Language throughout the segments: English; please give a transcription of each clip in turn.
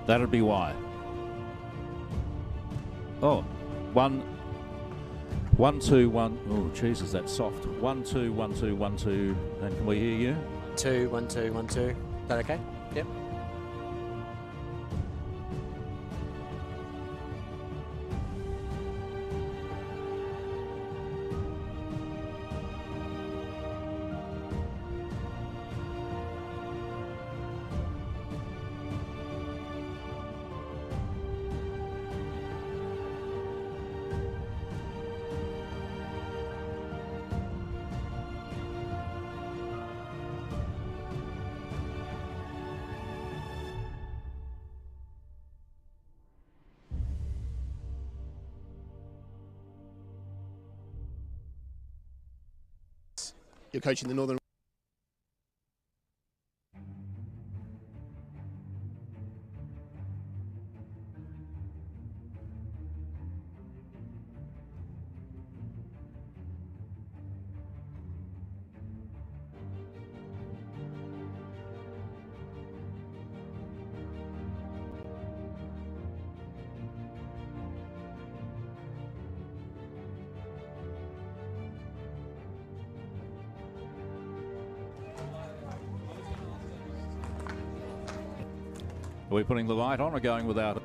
That'd be why. Oh, 1, 1, 2, 1. Oh, Jesus, that's soft. 1, 2, 1, 2, 1, 2. And can we hear you? 2, 1, 2, 1, 2. Is that okay? Yep. You're coaching the Northern. Are we putting the light on or going without it?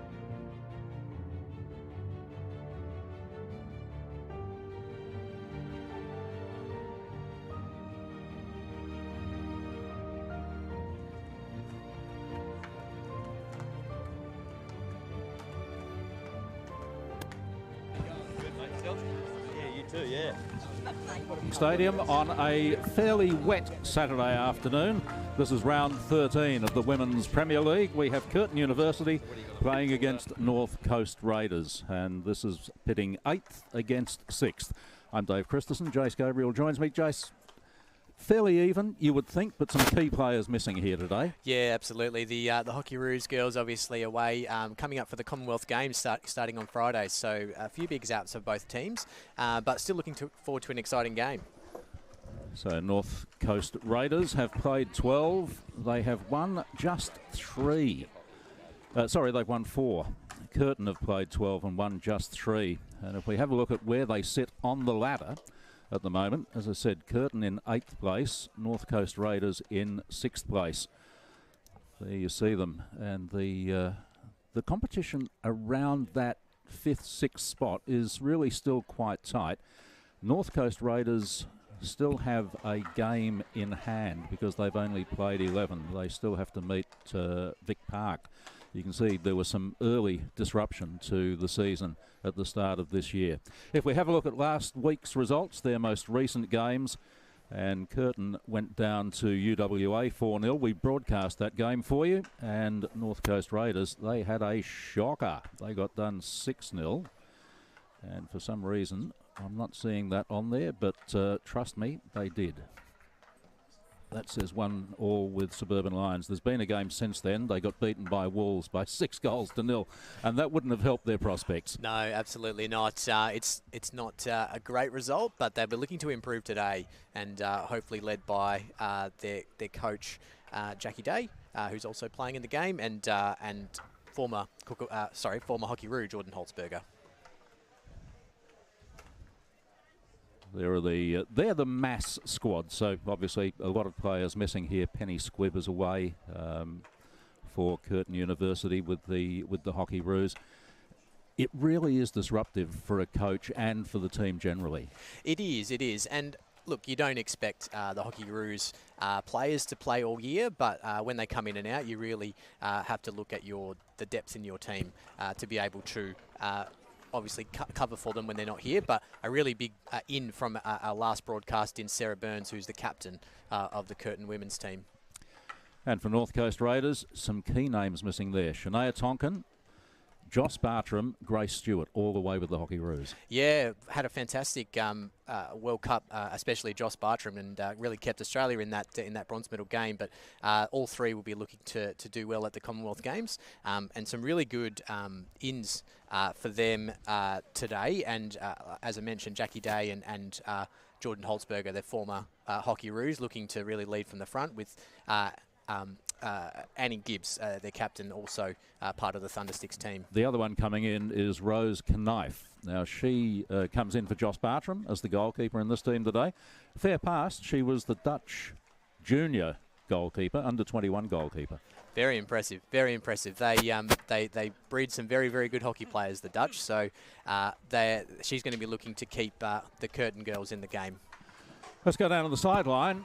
Stadium on a fairly wet Saturday afternoon. This is round 13 of the Women's Premier League. We have Curtin University playing against North Coast Raiders, and this is pitting 8th against 6th. I'm Dave Christensen. Jace Gabriel joins me. Jace, fairly even, you would think, but some key players missing here today. Yeah, absolutely. The Hockey Roos girls obviously away, coming up for the Commonwealth Games starting on Friday. So a few bigs outs for both teams, but still looking forward to an exciting game. So North Coast Raiders have played 12. They have won just 3. They've won 4. Curtin have played 12 and won just 3. And if we have a look at where they sit on the ladder at the moment, as I said, Curtin in 8th place, North Coast Raiders in 6th place. There you see them. And the competition around that 5th, 6th spot is really still quite tight. North Coast Raiders still have a game in hand because they've only played 11. They still have to meet Vic Park. You can see there was some early disruption to the season at the start of this year. If we have a look at last week's results, their most recent games, and Curtin went down to UWA 4-0. We broadcast that game for you, and North Coast Raiders, they had a shocker. They got done 6-0, and for some reason I'm not seeing that on there, but trust me, they did. That says 1-1 with Suburban Lions. There's been a game since then. They got beaten by Wolves by 6-0, and that wouldn't have helped their prospects. No, absolutely not. It's not a great result, but they'll be looking to improve today, and hopefully led by their coach Jackie Day, who's also playing in the game, and former Hockey Roo Jordan Holzberger. They're the mass squad, so obviously a lot of players missing here. Penny Squibb is away for Curtin University with the Hockey Roos. It really is disruptive for a coach and for the team generally. It is, and look, you don't expect the Hockey Roos players to play all year, but when they come in and out, you really have to look at the depth in your team to be able to obviously cover for them when they're not here. But a really big in from our last broadcast in Sarah Burns, who's the captain of the Curtin women's team. And for North Coast Raiders, some key names missing there. Shania Tonkin, Joss Bartram, Grace Stewart, all the way with the Hockey Roos. Yeah, had a fantastic World Cup, especially Joss Bartram, and really kept Australia in that bronze medal game. But all three will be looking to do well at the Commonwealth Games, and some really good ins for them today. And as I mentioned, Jackie Day and Jordan Holzberger, their former Hockey Roos, looking to really lead from the front with Annie Gibbs, their captain, also part of the Thundersticks team. The other one coming in is Rose Knife. Now, she comes in for Joss Bartram as the goalkeeper in this team today. Fair past, she was the Dutch junior goalkeeper, under-21 goalkeeper. Very impressive, very impressive. They breed some very, very good hockey players, the Dutch, so she's going to be looking to keep the Curtin girls in the game. Let's go down to the sideline.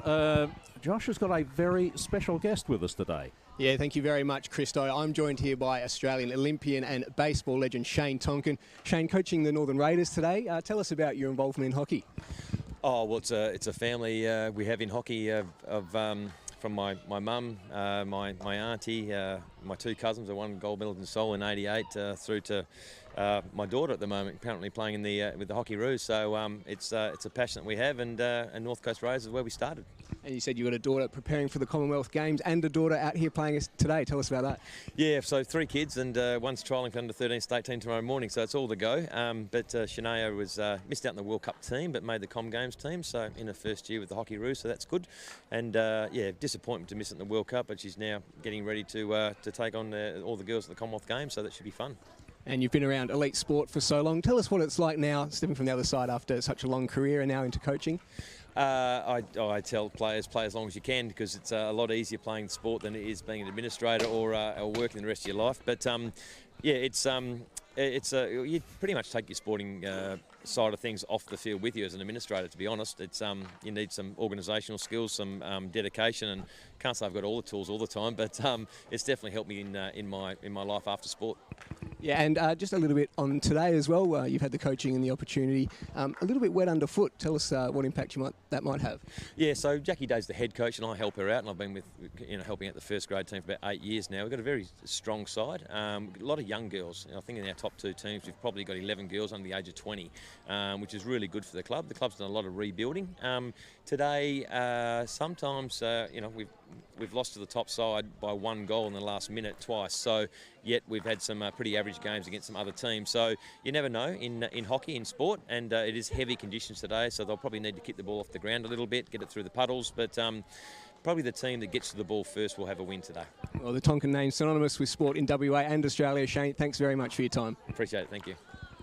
Josh has got a very special guest with us today. Yeah, thank you very much, Christo. I'm joined here by Australian Olympian and baseball legend Shane Tonkin. Shane, coaching the Northern Raiders today. Tell us about your involvement in hockey. Oh, well, it's a family we have in hockey from my mum, my auntie, my two cousins, one gold medal in Seoul in '88, through to my daughter at the moment, apparently playing in the with the Hockey Roos. So it's a passion that we have, and North Coast Raiders is where we started. And you said you got a daughter preparing for the Commonwealth Games and a daughter out here playing us today. Tell us about that. Yeah, so 3 kids, and one's trialling for under-13 state team tomorrow morning, so it's all to go. But Shania was missed out in the World Cup team, but made the Com Games team, so in her first year with the Hockey Roos, so that's good. And yeah, disappointment to miss it in the World Cup, but she's now getting ready to take on all the girls at the Commonwealth Games, so that should be fun. And you've been around elite sport for so long. Tell us what it's like now, stepping from the other side after such a long career and now into coaching. I tell players, play as long as you can, because it's a lot easier playing sport than it is being an administrator or working the rest of your life. But yeah, you pretty much take your sporting side of things off the field with you as an administrator. To be honest, it's you need some organisational skills, some dedication, and can't say I've got all the tools all the time, but it's definitely helped me in my life after sport. Yeah, and just a little bit on today as well. You've had the coaching and the opportunity. A little bit wet underfoot. Tell us what impact that might have. Yeah, so Jackie Day's the head coach, and I help her out. And I've been with helping out the first grade team for about 8 years now. We've got a very strong side. A lot of young girls. I think in our top 2 teams, we've probably got 11 girls under the age of 20, which is really good for the club. The club's done a lot of rebuilding. Today, sometimes we've lost to the top side by 1 goal in the last minute twice. So yet we've had some pretty average games against some other teams. So you never know in hockey, in sport, and it is heavy conditions today. So they'll probably need to kick the ball off the ground a little bit, get it through the puddles. But probably the team that gets to the ball first will have a win today. Well, the Tonkin name's synonymous with sport in WA and Australia. Shane, thanks very much for your time. Appreciate it. Thank you.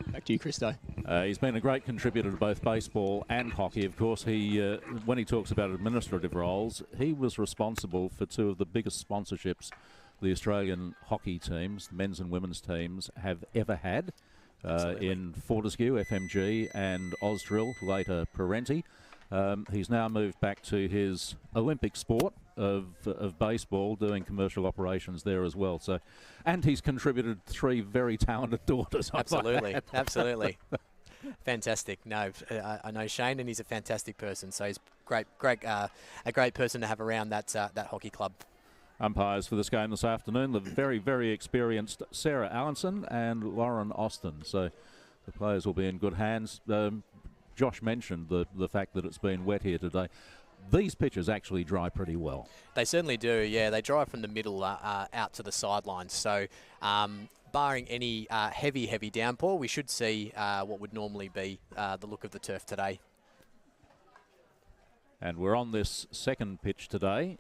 Back to you, Christo. He's been a great contributor to both baseball and hockey. Of course, when he talks about administrative roles, he was responsible for 2 of the biggest sponsorships the Australian hockey teams, men's and women's teams, have ever had, in Fortescue, FMG, and Ausdrill, later Parenti. He's now moved back to his Olympic sport of baseball, doing commercial operations there as well. So, and he's contributed 3 very talented daughters. Absolutely, absolutely. Fantastic. No, I know Shane, and he's a fantastic person. So he's a great person to have around that hockey club. Umpires for this game this afternoon, the very, very experienced Sarah Allenson and Lauren Austin. So the players will be in good hands. Josh mentioned the fact that it's been wet here today. These pitches actually dry pretty well. They certainly do, yeah. They dry from the middle out to the sidelines. So barring any heavy downpour, we should see what would normally be the look of the turf today. And we're on this second pitch today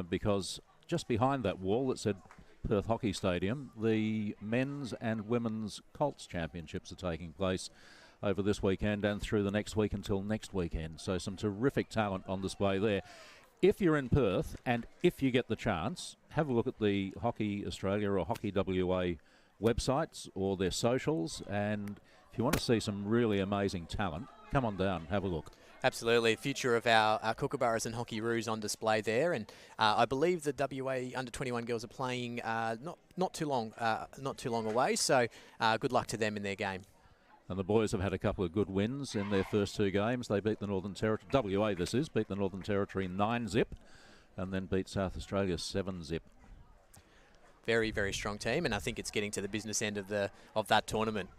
because just behind that wall that said Perth Hockey Stadium, the men's and women's Colts Championships are taking place over this weekend and through the next week until next weekend. So some terrific talent on display there. If you're in Perth and if you get the chance, have a look at the Hockey Australia or Hockey WA websites or their socials, and if you want to see some really amazing talent, come on down, have a look. Absolutely. Future of our Kookaburras and Hockey Roos on display there, and I believe the WA under-21 girls are playing not too long away, so good luck to them in their game. And the boys have had a couple of good wins in their first 2 games. They beat the Northern Territory, WA this is, beat the Northern Territory 9-0 and then beat South Australia 7-0. Very, very strong team, and I think it's getting to the business end of that tournament.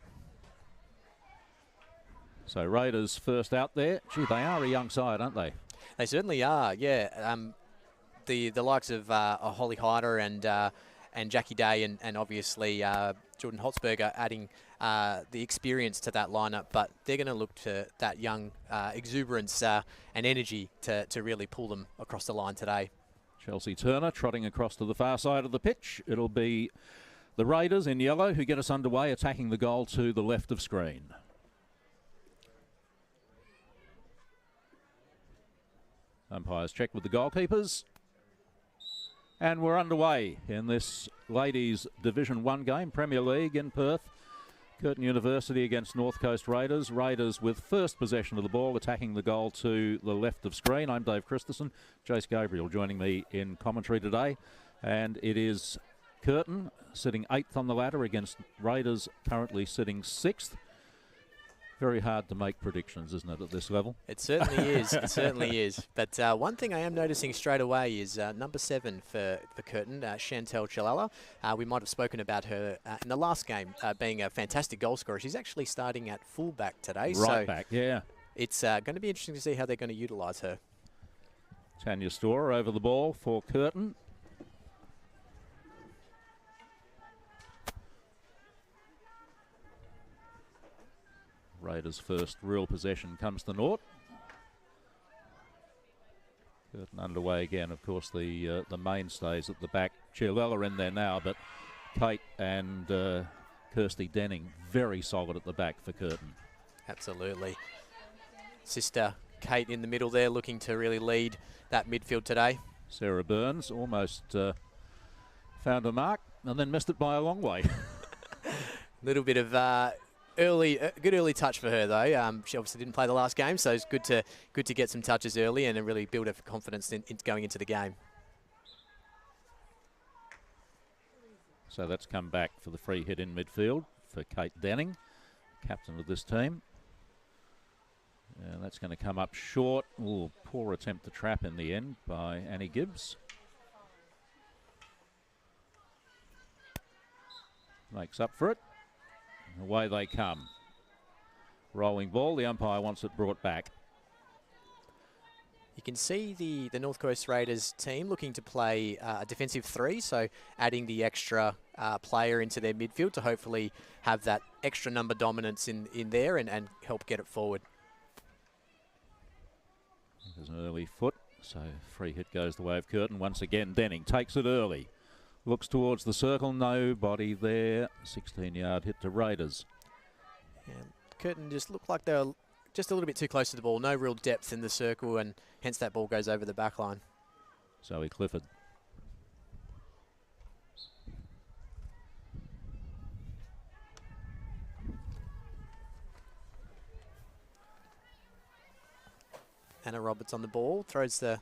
So Raiders first out there. Gee, they are a young side, aren't they? They certainly are, yeah. The likes of Holly Hyder and Jackie Day and obviously Jordan Hotzberger adding the experience to that lineup, but they're going to look to that young exuberance and energy to really pull them across the line today. Chelsea Turner trotting across to the far side of the pitch. It'll be the Raiders in yellow who get us underway, attacking the goal to the left of screen. Umpires check with the goalkeepers. And we're underway in this ladies Division 1 game, Premier League in Perth. Curtin University against North Coast Raiders. Raiders with first possession of the ball, attacking the goal to the left of screen. I'm Dave Christensen. Jace Gabriel joining me in commentary today. And it is Curtin sitting 8th on the ladder against Raiders currently sitting 6th. Very hard to make predictions, isn't it, at this level? It certainly is. It certainly is. But one thing I am noticing straight away is number 7 for Curtin, Chantel Chilala. We might have spoken about her in the last game being a fantastic goal scorer. She's actually starting at fullback today. Right back, yeah. It's going to be interesting to see how they're going to utilise her. Tanya Storer over the ball for Curtin. Raiders' first real possession comes to naught. Curtin underway again. Of course, the mainstays at the back. Chiarella in there now, but Kate and Kirsty Denning very solid at the back for Curtin. Absolutely. Sister Kate in the middle there, looking to really lead that midfield today. Sarah Burns almost found a mark and then missed it by a long way. Little bit of good early touch for her though. She obviously didn't play the last game, so it's good to get some touches early and really build her confidence in going into the game. So that's come back for the free hit in midfield for Kate Denning, captain of this team. And that's going to come up short. Ooh, poor attempt to trap in the end by Annie Gibbs. Makes up for it. Away they come. Rolling ball. The umpire wants it brought back. You can see the North Coast Raiders team looking to play a defensive 3, so adding the extra player into their midfield to hopefully have that extra number dominance in there and help get it forward. There's an early foot, so free hit goes the way of Curtin. Once again, Denning takes it early. Looks towards the circle, nobody there. 16-yard hit to Raiders. And Curtin just looked like they were just a little bit too close to the ball. No real depth in the circle, and hence that ball goes over the back line. Zoe Clifford. Anna Roberts on the ball, throws the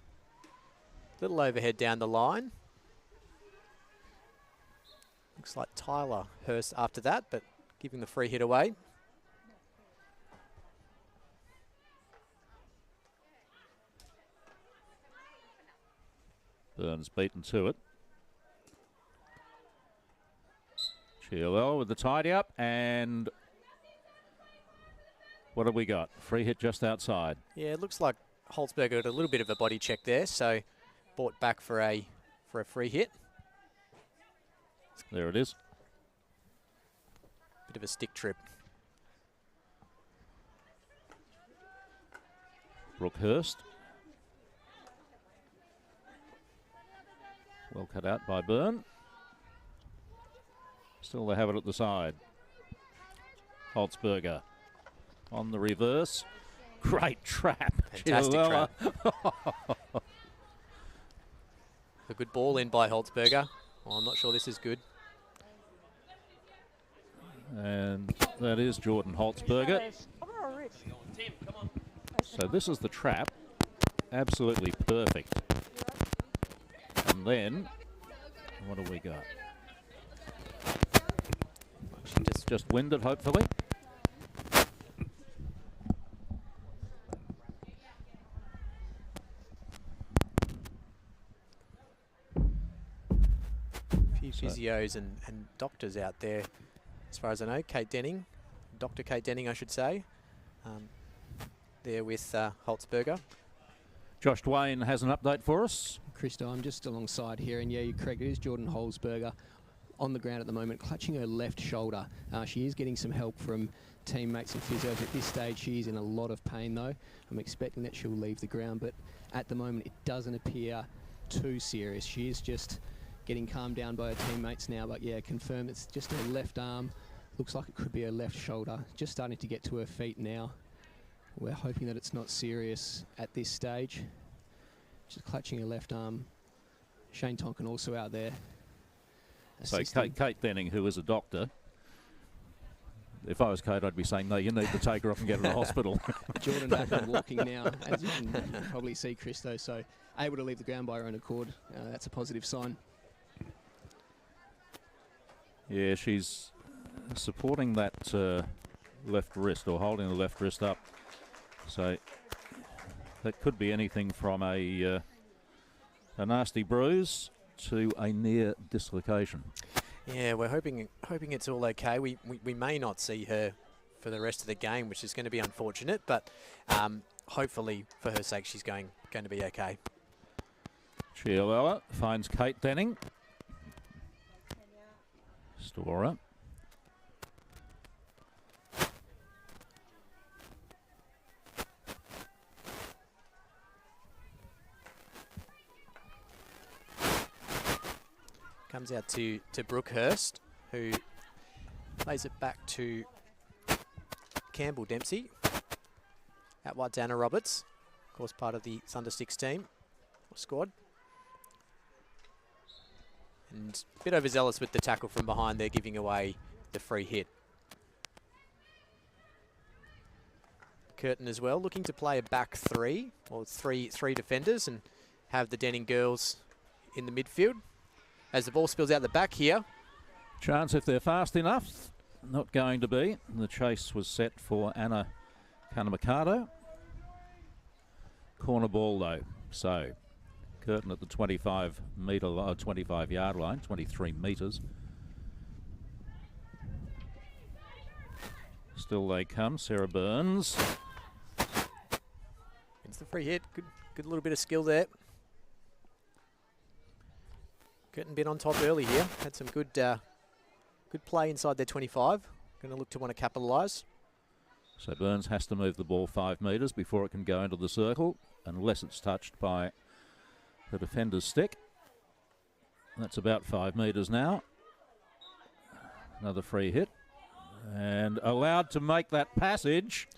little overhead down the line. Looks like Tyler Hurst after that, but giving the free hit away. Burns beaten to it. Chiarella with the tidy up, and what have we got? Free hit just outside. Yeah, it looks like Holzberger got a little bit of a body check there, so brought back for a free hit. There it is. Bit of a stick trip. Brooke Hurst. Well cut out by Byrne. Still they have it at the side. Holzberger on the reverse. Great trap. Fantastic trap. A good ball in by Holzberger. Well, I'm not sure this is good. And that is Jordan Holzberger. So this is the trap. Absolutely perfect. And then, what have we got? She just winded, hopefully. A few physios and doctors out there, as far as I know. Kate Denning, Dr. Kate Denning, I should say, there with Holzberger. Josh Dwayne has an update for us. Christo, I'm just alongside here, and yeah, you're correct. It is Jordan Holzberger on the ground at the moment, clutching her left shoulder. She is getting some help from teammates and physios. At this stage, she is in a lot of pain, though. I'm expecting that she'll leave the ground, but at the moment, it doesn't appear too serious. She is just getting calmed down by her teammates now, but yeah, confirmed it's just her left arm. Looks like it could be her left shoulder. Just starting to get to her feet now. We're hoping that it's not serious at this stage. Just clutching her left arm. Shane Tonkin also out there. So Kate Denning, who is a doctor, if I was Kate, I'd be saying, no, you need to take her off and get her to the hospital. Jordan back and walking now, as you can probably see, Christo. So able to leave the ground by her own accord. That's a positive sign. Yeah, she's supporting that left wrist, or holding the left wrist up. So that could be anything from a nasty bruise to a near dislocation. Yeah, we're hoping it's all okay. We may not see her for the rest of the game, which is going to be unfortunate, but hopefully for her sake she's going to be okay. Chiolella finds Kate Denning. Storer. Comes out to Brookhurst, who plays it back to Campbell Dempsey. Out wide to Anna Roberts, of course part of the under 16 squad. And a bit overzealous with the tackle from behind there, giving away the free hit. Curtin as well, looking to play a back three, or three defenders, and have the Denning girls in the midfield. As the ball spills out the back here. Chance if they're fast enough. Not going to be. The chase was set for Anna Kanamikado. Corner ball though. So Curtin at the 25 yard line, 23 metres. Still they come. Sarah Burns. It's the free hit. Good little bit of skill there. Curtin been on top early here. Had some good play inside their 25. Going to look to want to capitalise. So Burns has to move the ball 5 metres before it can go into the circle, unless it's touched by the defender's stick. That's about 5 metres now. Another free hit. And allowed to make that passage.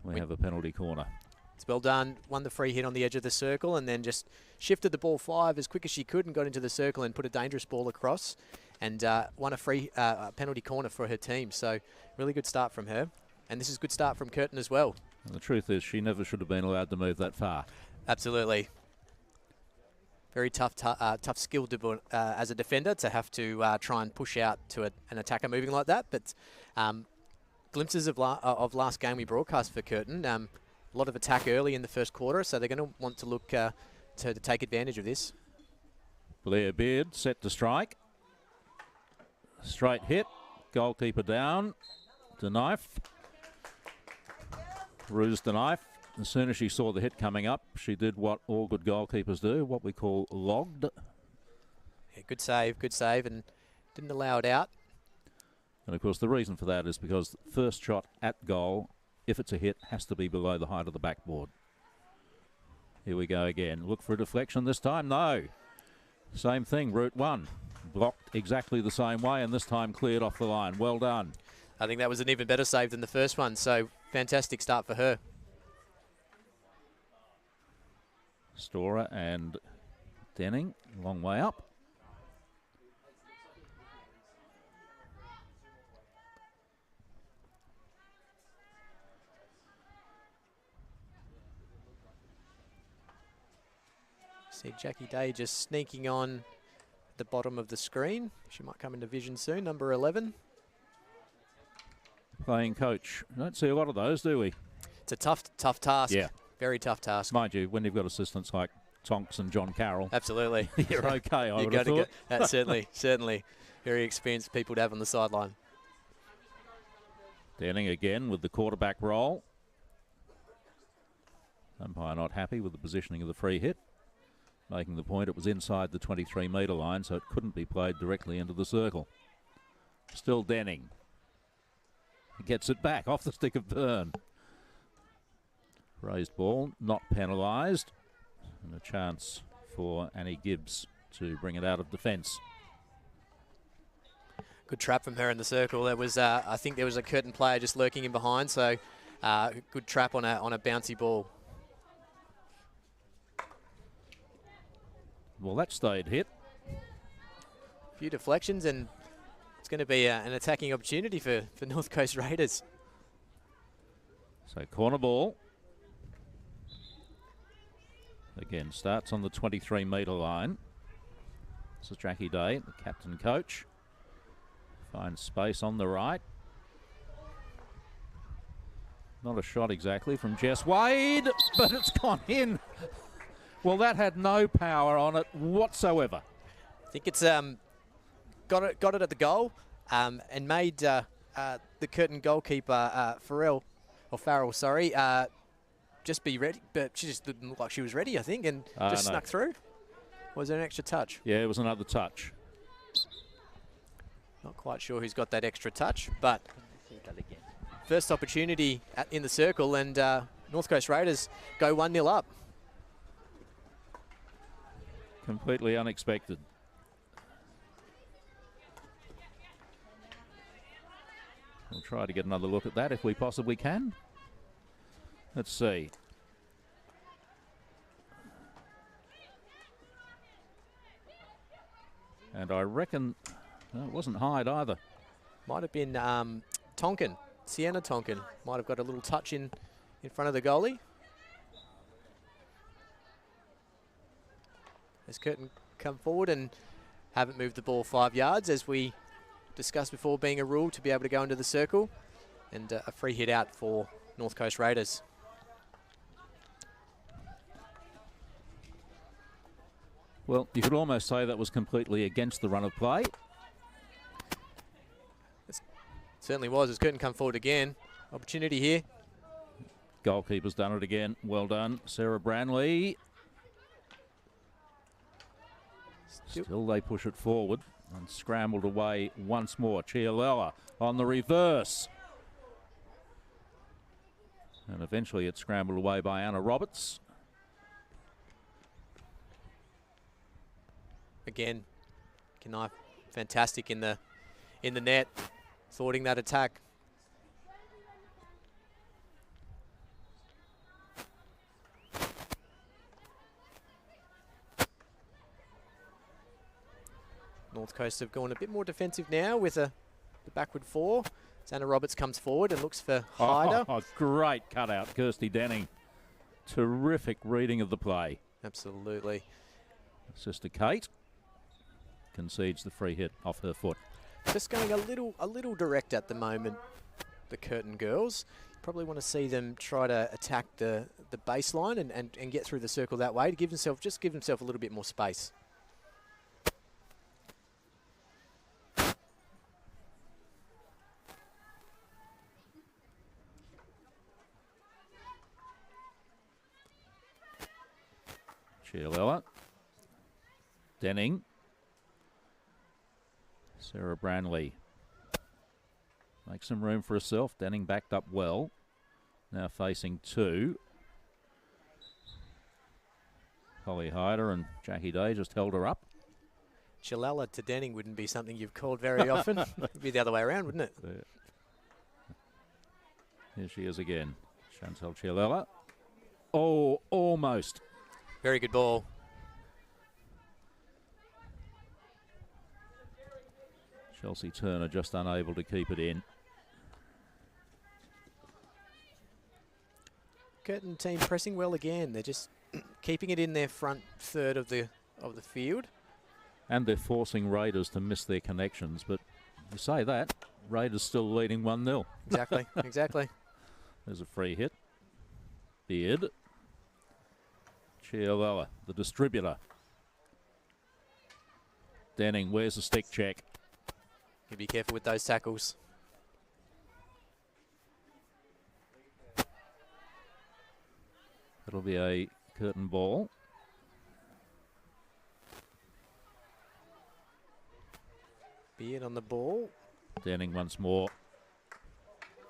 We have a penalty corner. It's well done. Won the free hit on the edge of the circle and then just shifted the ball 5 as quick as she could and got into the circle and put a dangerous ball across and won a free penalty corner for her team. So really good start from her. And this is a good start from Curtin as well. And the truth is she never should have been allowed to move that far. Absolutely. Very tough skill to, as a defender to have to try and push out to an attacker moving like that. But glimpses of last game we broadcast for Curtin. A lot of attack early in the first quarter, so they're going to want to look to take advantage of this. Blair Beard set to strike. Straight hit. Goalkeeper down. To knife. Ruse the knife. As soon as she saw the hit coming up, she did what all good goalkeepers do, what we call logged. Yeah, good save, and didn't allow it out. And of course the reason for that is because the first shot at goal, if it's a hit, has to be below the height of the backboard. Here we go again. Look for a deflection this time. No. Same thing, route 1. Blocked exactly the same way, and this time cleared off the line. Well done. I think that was an even better save than the first one, so fantastic start for her. Storer and Denning, long way up. See Jackie Day just sneaking on the bottom of the screen. She might come into vision soon, number 11. Playing coach. Don't see a lot of those, do we? It's a tough task. Yeah. Very tough task. Mind you, when you've got assistants like Tonks and John Carroll. Absolutely. You're okay, I would have thought. That's certainly very experienced people to have on the sideline. Denning again with the quarterback role. Umpire not happy with the positioning of the free hit. Making the point it was inside the 23-metre line, so it couldn't be played directly into the circle. Still Denning. He gets it back off the stick of Byrne. Raised ball, not penalised. And a chance for Annie Gibbs to bring it out of defence. Good trap from her in the circle. There was, I think there was a Curtin player just lurking in behind, so good trap on a bouncy ball. Well, that stayed hit. A few deflections, and it's going to be an attacking opportunity for North Coast Raiders. So corner ball. Again, starts on the 23-metre line. This is Jackie Day, the captain coach. Finds space on the right. Not a shot exactly from Jess Wade, but it's gone in. Well, that had no power on it whatsoever. I think it's got it at the goal and made the Curtin goalkeeper Farrell, sorry, just be ready. But she just didn't look like she was ready, I think, and just snuck through. Was there an extra touch? Yeah, it was another touch. Not quite sure who's got that extra touch, but first opportunity in the circle, and North Coast Raiders go 1-0 up. Completely unexpected. We'll try to get another look at that if we possibly can. Let's see. And I reckon it wasn't Hyde either. Might have been Tonkin, Sienna Tonkin. Might have got a little touch in front of the goalie. As Curtin come forward and haven't moved the ball 5 yards, as we discussed before being a rule to be able to go into the circle, and a free hit out for North Coast Raiders. Well, you could almost say that was completely against the run of play. It certainly was, as Curtin come forward again. Opportunity here. Goalkeeper's done it again. Well done, Sarah Branley. Still they push it forward and scrambled away once more. Chialella on the reverse. And eventually it's scrambled away by Anna Roberts. Again, Kenai fantastic in the net, thwarting that attack. North Coast have gone a bit more defensive now with the backward four. Anna Roberts comes forward and looks for Hyder. Oh, great cutout, Kirsty Denning. Terrific reading of the play. Absolutely. Sister Kate concedes the free hit off her foot. Just going a little direct at the moment, the Curtin girls. Probably want to see them try to attack the baseline and get through the circle that way to give themselves a little bit more space. Chialella. Denning. Sarah Branley makes some room for herself. Denning backed up well. Now facing two. Holly Hyder and Jackie Day just held her up. Chialella to Denning wouldn't be something you've called very often. It'd be the other way around, wouldn't it? Here she is again. Chantal Chialella. Oh, almost. Very good ball. Chelsea Turner just unable to keep it in. Curtin team pressing well again. They're just keeping it in their front third of the field. And they're forcing Raiders to miss their connections. But you say that, Raiders still leading 1-0. Exactly, exactly. There's a free hit. Beard. Chialella, the distributor. Denning, where's the stick check? You be careful with those tackles. It'll be a Curtin ball. Beard on the ball. Denning once more.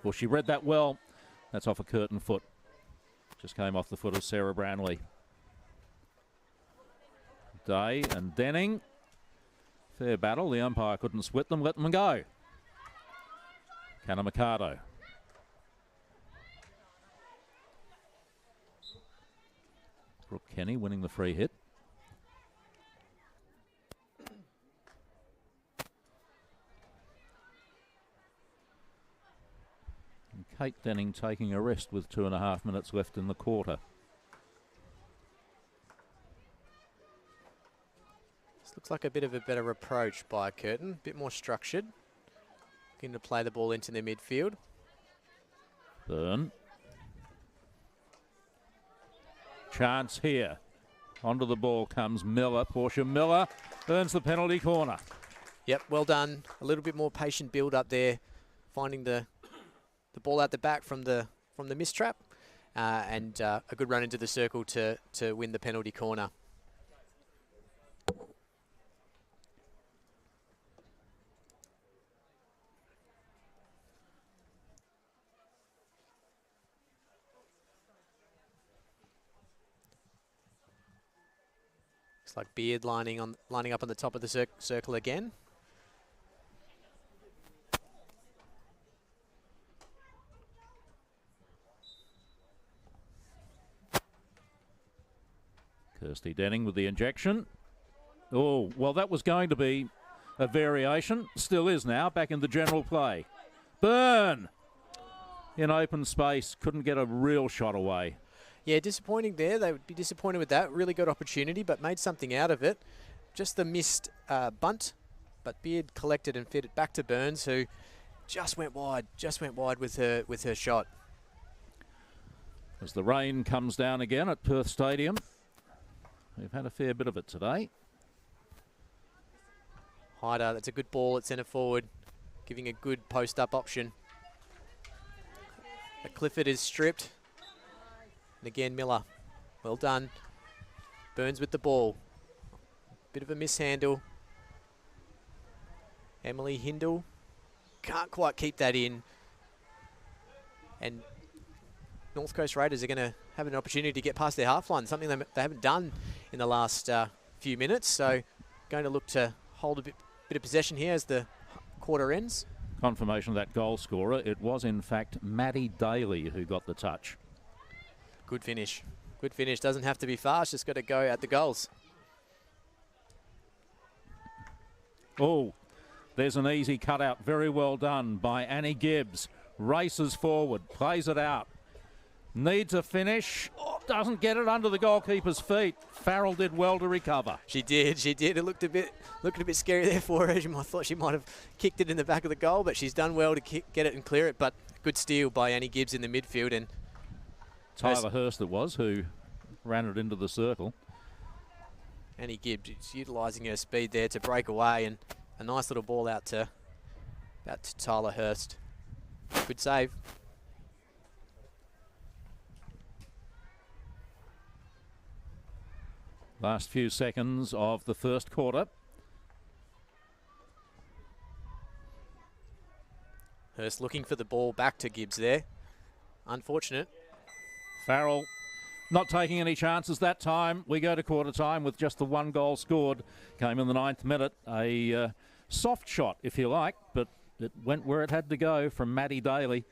Well, she read that well. That's off a Curtin foot. Just came off the foot of Sarah Branley. Day and Denning. Fair battle. The umpire couldn't split them. Let them go. Kanamikado. Brooke Kenny winning the free hit. And Kate Denning taking a rest with 2.5 minutes left in the quarter. This looks like a bit of a better approach by Curtin, a bit more structured. Looking to play the ball into the midfield. Byrne. Chance here. Onto the ball comes Miller. Portia Miller earns the penalty corner. Yep, well done. A little bit more patient build up there, finding the ball out the back from the mistrap, and a good run into the circle to win the penalty corner. Looks like Beard lining up on the top of the circle again. Kirsty Denning with the injection. Oh, well, that was going to be a variation. Still is now. Back in the general play. Byrne in open space. Couldn't get a real shot away. Yeah, disappointing there. They would be disappointed with that. Really good opportunity, but made something out of it. Just the missed bunt, but Beard collected and fed it back to Burns, who just went wide with her shot. As the rain comes down again at Perth Stadium. We've had a fair bit of it today. Hyder, that's a good ball at centre forward, giving a good post-up option. But Clifford is stripped. And again, Miller. Well done. Burns with the ball. Bit of a mishandle. Emily Hindle can't quite keep that in. And North Coast Raiders are going to have an opportunity to get past their half line, something they haven't done in the last few minutes. So going to look to hold a bit of possession here as the quarter ends. Confirmation of that goal scorer. It was, in fact, Maddie Daly who got the touch. Good finish. Good finish. Doesn't have to be fast. Just got to go at the goals. Oh, there's an easy cutout. Very well done by Annie Gibbs. Races forward. Plays it out. Needs a finish. Oh, doesn't get it under the goalkeeper's feet. Farrell did well to recover. She did. It looked a bit scary there for her. I thought she might have kicked it in the back of the goal, but she's done well to get it and clear it. But good steal by Annie Gibbs in the midfield. And Tyler Hurst it was who ran it into the circle. Annie Gibbs is utilising her speed there to break away, and a nice little ball out to Tyler Hurst. Good save. Last few seconds of the first quarter. Hurst looking for the ball back to Gibbs there. Unfortunate. Farrell not taking any chances that time. We go to quarter time with just the one goal scored. Came in the 9th minute. A soft shot, if you like, but it went where it had to go from Maddie Daly.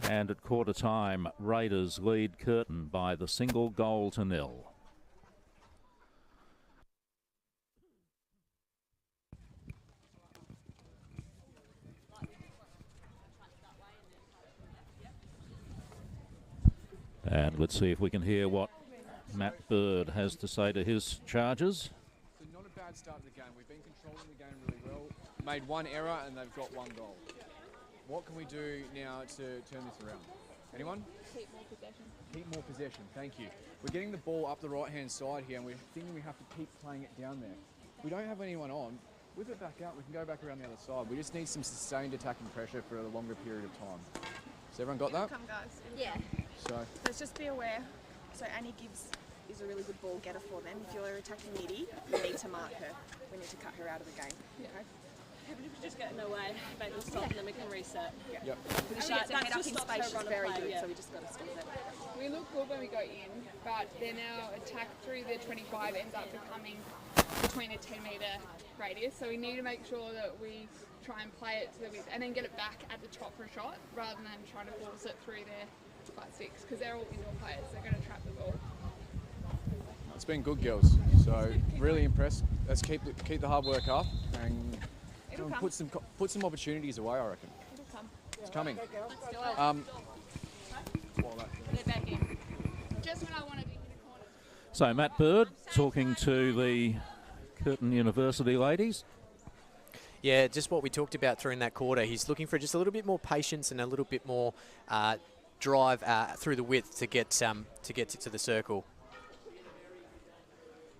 And at quarter time, Raiders lead Curtin by the single goal to 0. And let's see if we can hear what Matt Bird has to say to his charges. So not a bad start to the game. We've been controlling the game really well. Made one error and they've got one goal. What can we do now to turn this around? Anyone? Keep more possession. Keep more possession, thank you. We're getting the ball up the right-hand side here and we're thinking we have to keep playing it down there. We don't have anyone on. Whip it back out, we can go back around the other side. We just need some sustained attacking pressure for a longer period of time. Has everyone got that? Come, guys. Yeah. So Let's just be aware. So Annie Gibbs is a really good ball getter for them. If you're attacking Nitty, you need to mark her. We need to cut her out of the game. Yeah. Okay. If we just get in the way, make them stop, and then we can reset. Yep. Because she gets her head up in space, she's very good, yeah. so we just got to stop that. We look good when we go in, but then our attack through the 25 ends up becoming between a 10-metre radius. So we need to make sure that we try and play it to the width and then get it back at the top for a shot rather than trying to force it through their 5-6 because they're all indoor players. They're going to trap the ball. It's been good, girls. So really impressed. Let's keep the hard work up and It'll come. put some opportunities away, I reckon. It'll come. It's coming. Let's do it. They're back in. Just when I wanted to hit a corner. So Matt Bird talking to the Curtin University ladies. Yeah, just what we talked about through in that quarter. He's looking for just a little bit more patience and a little bit more drive through the width to get to the circle.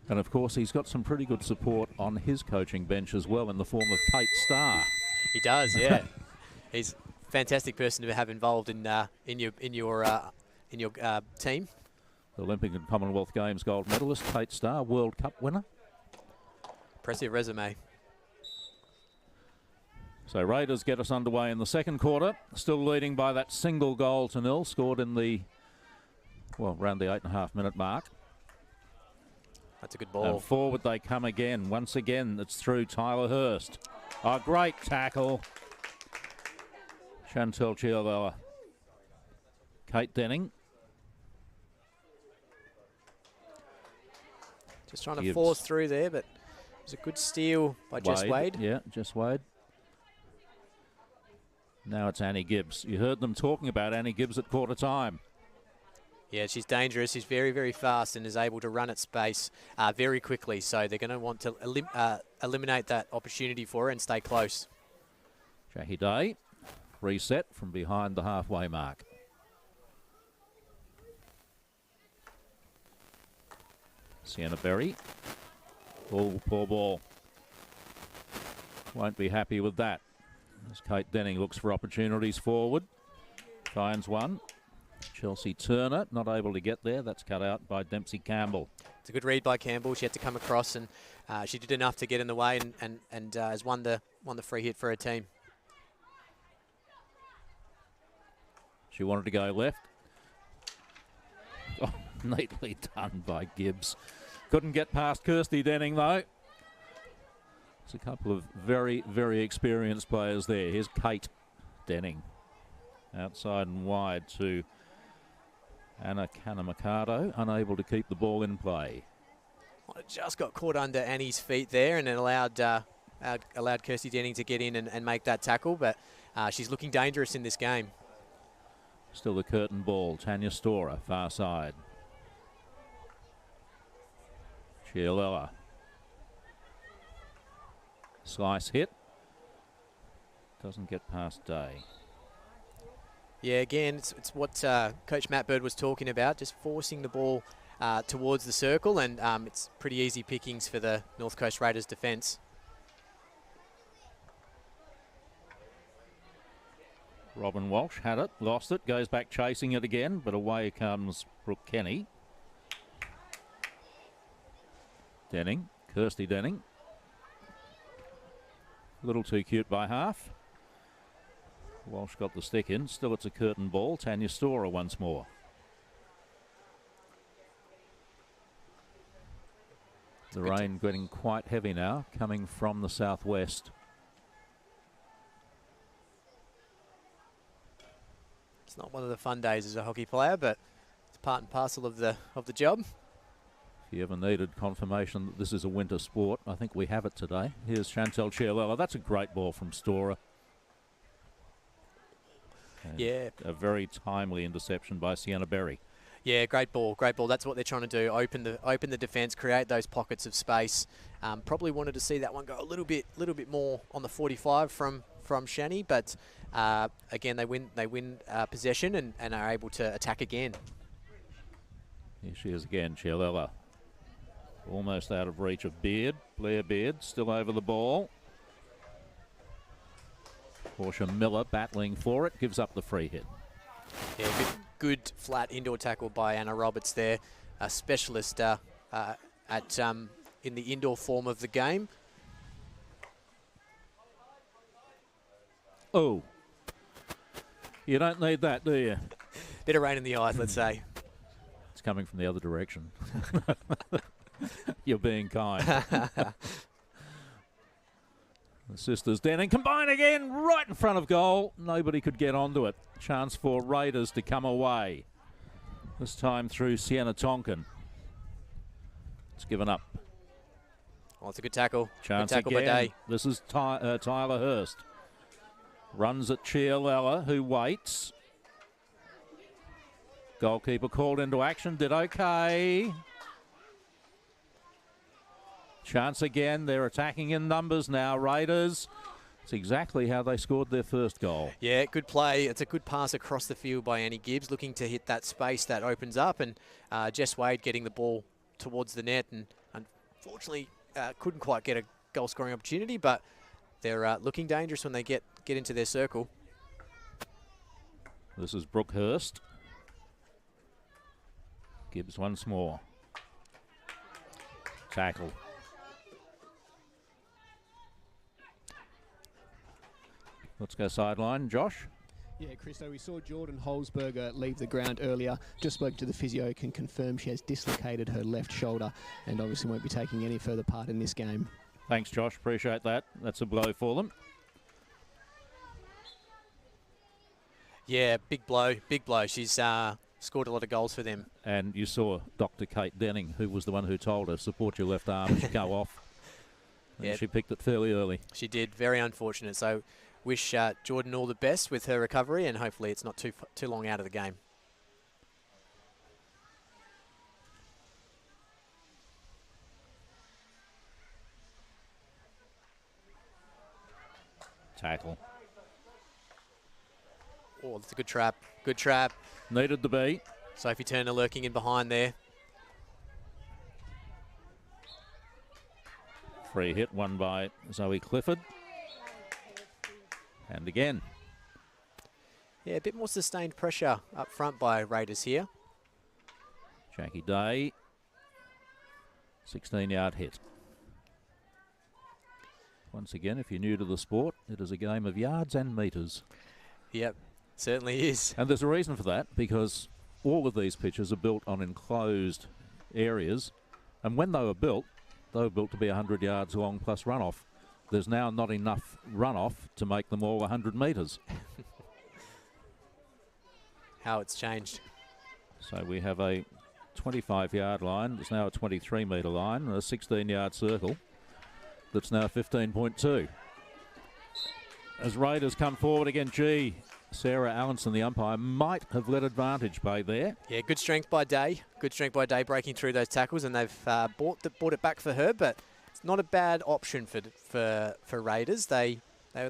And of course, he's got some pretty good support on his coaching bench as well in the form of Kate Starr. He does, yeah. He's a fantastic person to have involved in your team. The Olympic and Commonwealth Games gold medalist, Kate Starr, World Cup winner. Impressive resume. So Raiders get us underway in the second quarter, still leading by that single goal to nil, scored in the, well, around the 8.5-minute mark. That's a good ball. And forward they come again. Once again, it's through Tyler Hurst. A great tackle. Chantel Chiarella. Kate Denning. Just trying to force through there, but it was a good steal by Jess Wade. Yeah, Jess Wade. Now it's Annie Gibbs. You heard them talking about Annie Gibbs at quarter time. Yeah, she's dangerous. She's very, very fast and is able to run at space very quickly. So they're going to want to eliminate that opportunity for her and stay close. Jackie Day, reset from behind the halfway mark. Sienna Berry. Oh, poor ball. Won't be happy with that. As Kate Denning looks for opportunities forward. Finds one. Chelsea Turner not able to get there. That's cut out by Dempsey Campbell. It's a good read by Campbell. She had to come across and she did enough to get in the way and has won the free hit for her team. She wanted to go left. Oh, neatly done by Gibbs. Couldn't get past Kirsty Denning though. There's a couple of very, very experienced players there. Here's Kate Denning. Outside and wide to Anna Kanamakato, unable to keep the ball in play. Well, it just got caught under Annie's feet there and it allowed Kirsty Denning to get in and make that tackle, but she's looking dangerous in this game. Still the Curtin ball. Tanya Storer, far side. Chiarella. Slice hit. Doesn't get past Day. Yeah, again, it's what Coach Matt Bird was talking about, just forcing the ball towards the circle, and it's pretty easy pickings for the North Coast Raiders defence. Robin Walsh had it, lost it, goes back chasing it again, but away comes Brooke Kenny. Denning, Kirsty Denning. A little too cute by half. Walsh got the stick in. Still it's a Curtin ball. Tanya Storer once more. The rain getting quite heavy now, coming from the southwest. It's not one of the fun days as a hockey player, but it's part and parcel of the job. If you ever needed confirmation that this is a winter sport, I think we have it today. Here's Chantel Chiarella. That's a great ball from Storer. And yeah. A very timely interception by Sienna Berry. Yeah, great ball, great ball. That's what they're trying to do. Open the defence, create those pockets of space. Probably wanted to see that one go a little bit more on the 45 from Shani, but again they win possession and are able to attack again. Here she is again, Chiarella. Almost out of reach of Beard. Blair Beard still over the ball. Portia Miller battling for it, gives up the free hit. Yeah, good flat indoor tackle by Anna Roberts there, a specialist in the indoor form of the game. Oh, you don't need that, do you? Bit of rain in the eyes, let's say. It's coming from the other direction. You're being kind. The sisters Denning combine again, right in front of goal. Nobody could get onto it. Chance for Raiders to come away. This time through Sienna Tonkin. It's given up. Oh, it's a good tackle. Chance good tackle again. by Day. This is Tyler Hurst. Runs at Chialella, who waits. Goalkeeper called into action, did okay. Chance again. They're attacking in numbers now, Raiders. It's exactly how they scored their first goal. Yeah, good play. It's a good pass across the field by Annie Gibbs, looking to hit that space that opens up, and Jess Wade getting the ball towards the net, and unfortunately couldn't quite get a goal-scoring opportunity, but they're looking dangerous when they get into their circle. This is Brooke Hurst. Gibbs once more. Tackle. Let's go sideline. Josh? Yeah, Christo, we saw Jordan Holzberger leave the ground earlier. Just spoke to the physio, can confirm she has dislocated her left shoulder and obviously won't be taking any further part in this game. Thanks, Josh. Appreciate that. That's a blow for them. Yeah, big blow, big blow. She's scored a lot of goals for them. And you saw Dr. Kate Denning, who was the one who told her, support your left arm, should go off. And Yeah. she picked it fairly early. She did. Very unfortunate. So wish Jordan all the best with her recovery, and hopefully it's not too long out of the game. Tackle. Oh, that's a good trap. Good trap. Needed to be. Sophie Turner lurking in behind there. Free hit, won by Zoe Clifford. And again. Yeah, a bit more sustained pressure up front by Raiders here. Jackie Day. 16-yard hit. Once again, if you're new to the sport, it is a game of yards and metres. Yep, certainly is. And there's a reason for that, because all of these pitches are built on enclosed areas. And when they were built to be 100 yards long plus runoff. There's now not enough runoff to make them all 100 metres. How it's changed. So we have a 25-yard line. It's now a 23-metre line, and a 16-yard circle that's now 15.2. As Raiders come forward again, Sarah Allenson, the umpire, might have let advantage play there. Yeah, good strength by Day. Good strength by Day breaking through those tackles, and they've bought it back for her, but it's not a bad option for Raiders. They're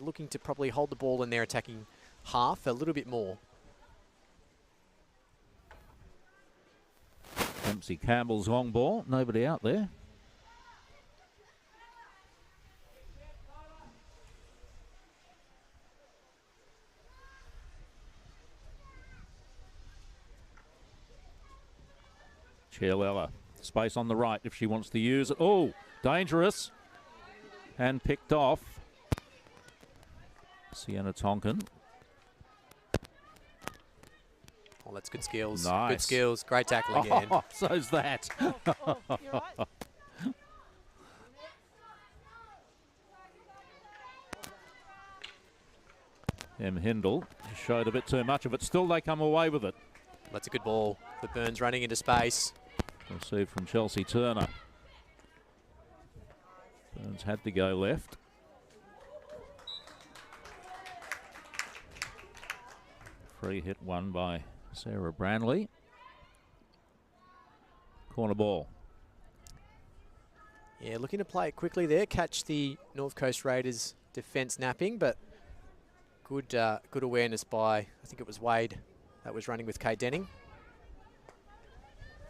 looking to probably hold the ball in their attacking half a little bit more. Dempsey Campbell's long ball. Nobody out there. Chialella. Space on the right if she wants to use it. Oh, dangerous. And picked off. Sienna Tonkin. Oh, that's good skills. Nice. Good skills. Great tackle again. Oh, so's that. M. Hindle showed a bit too much of it. Still, they come away with it. That's a good ball. The Burns running into space. Received from Chelsea Turner. Burns had to go left. Free hit won by Sarah Branley. Corner ball. Yeah, looking to play it quickly there. Catch the North Coast Raiders defence napping, but good awareness by, I think it was Wade that was running with Kate Denning.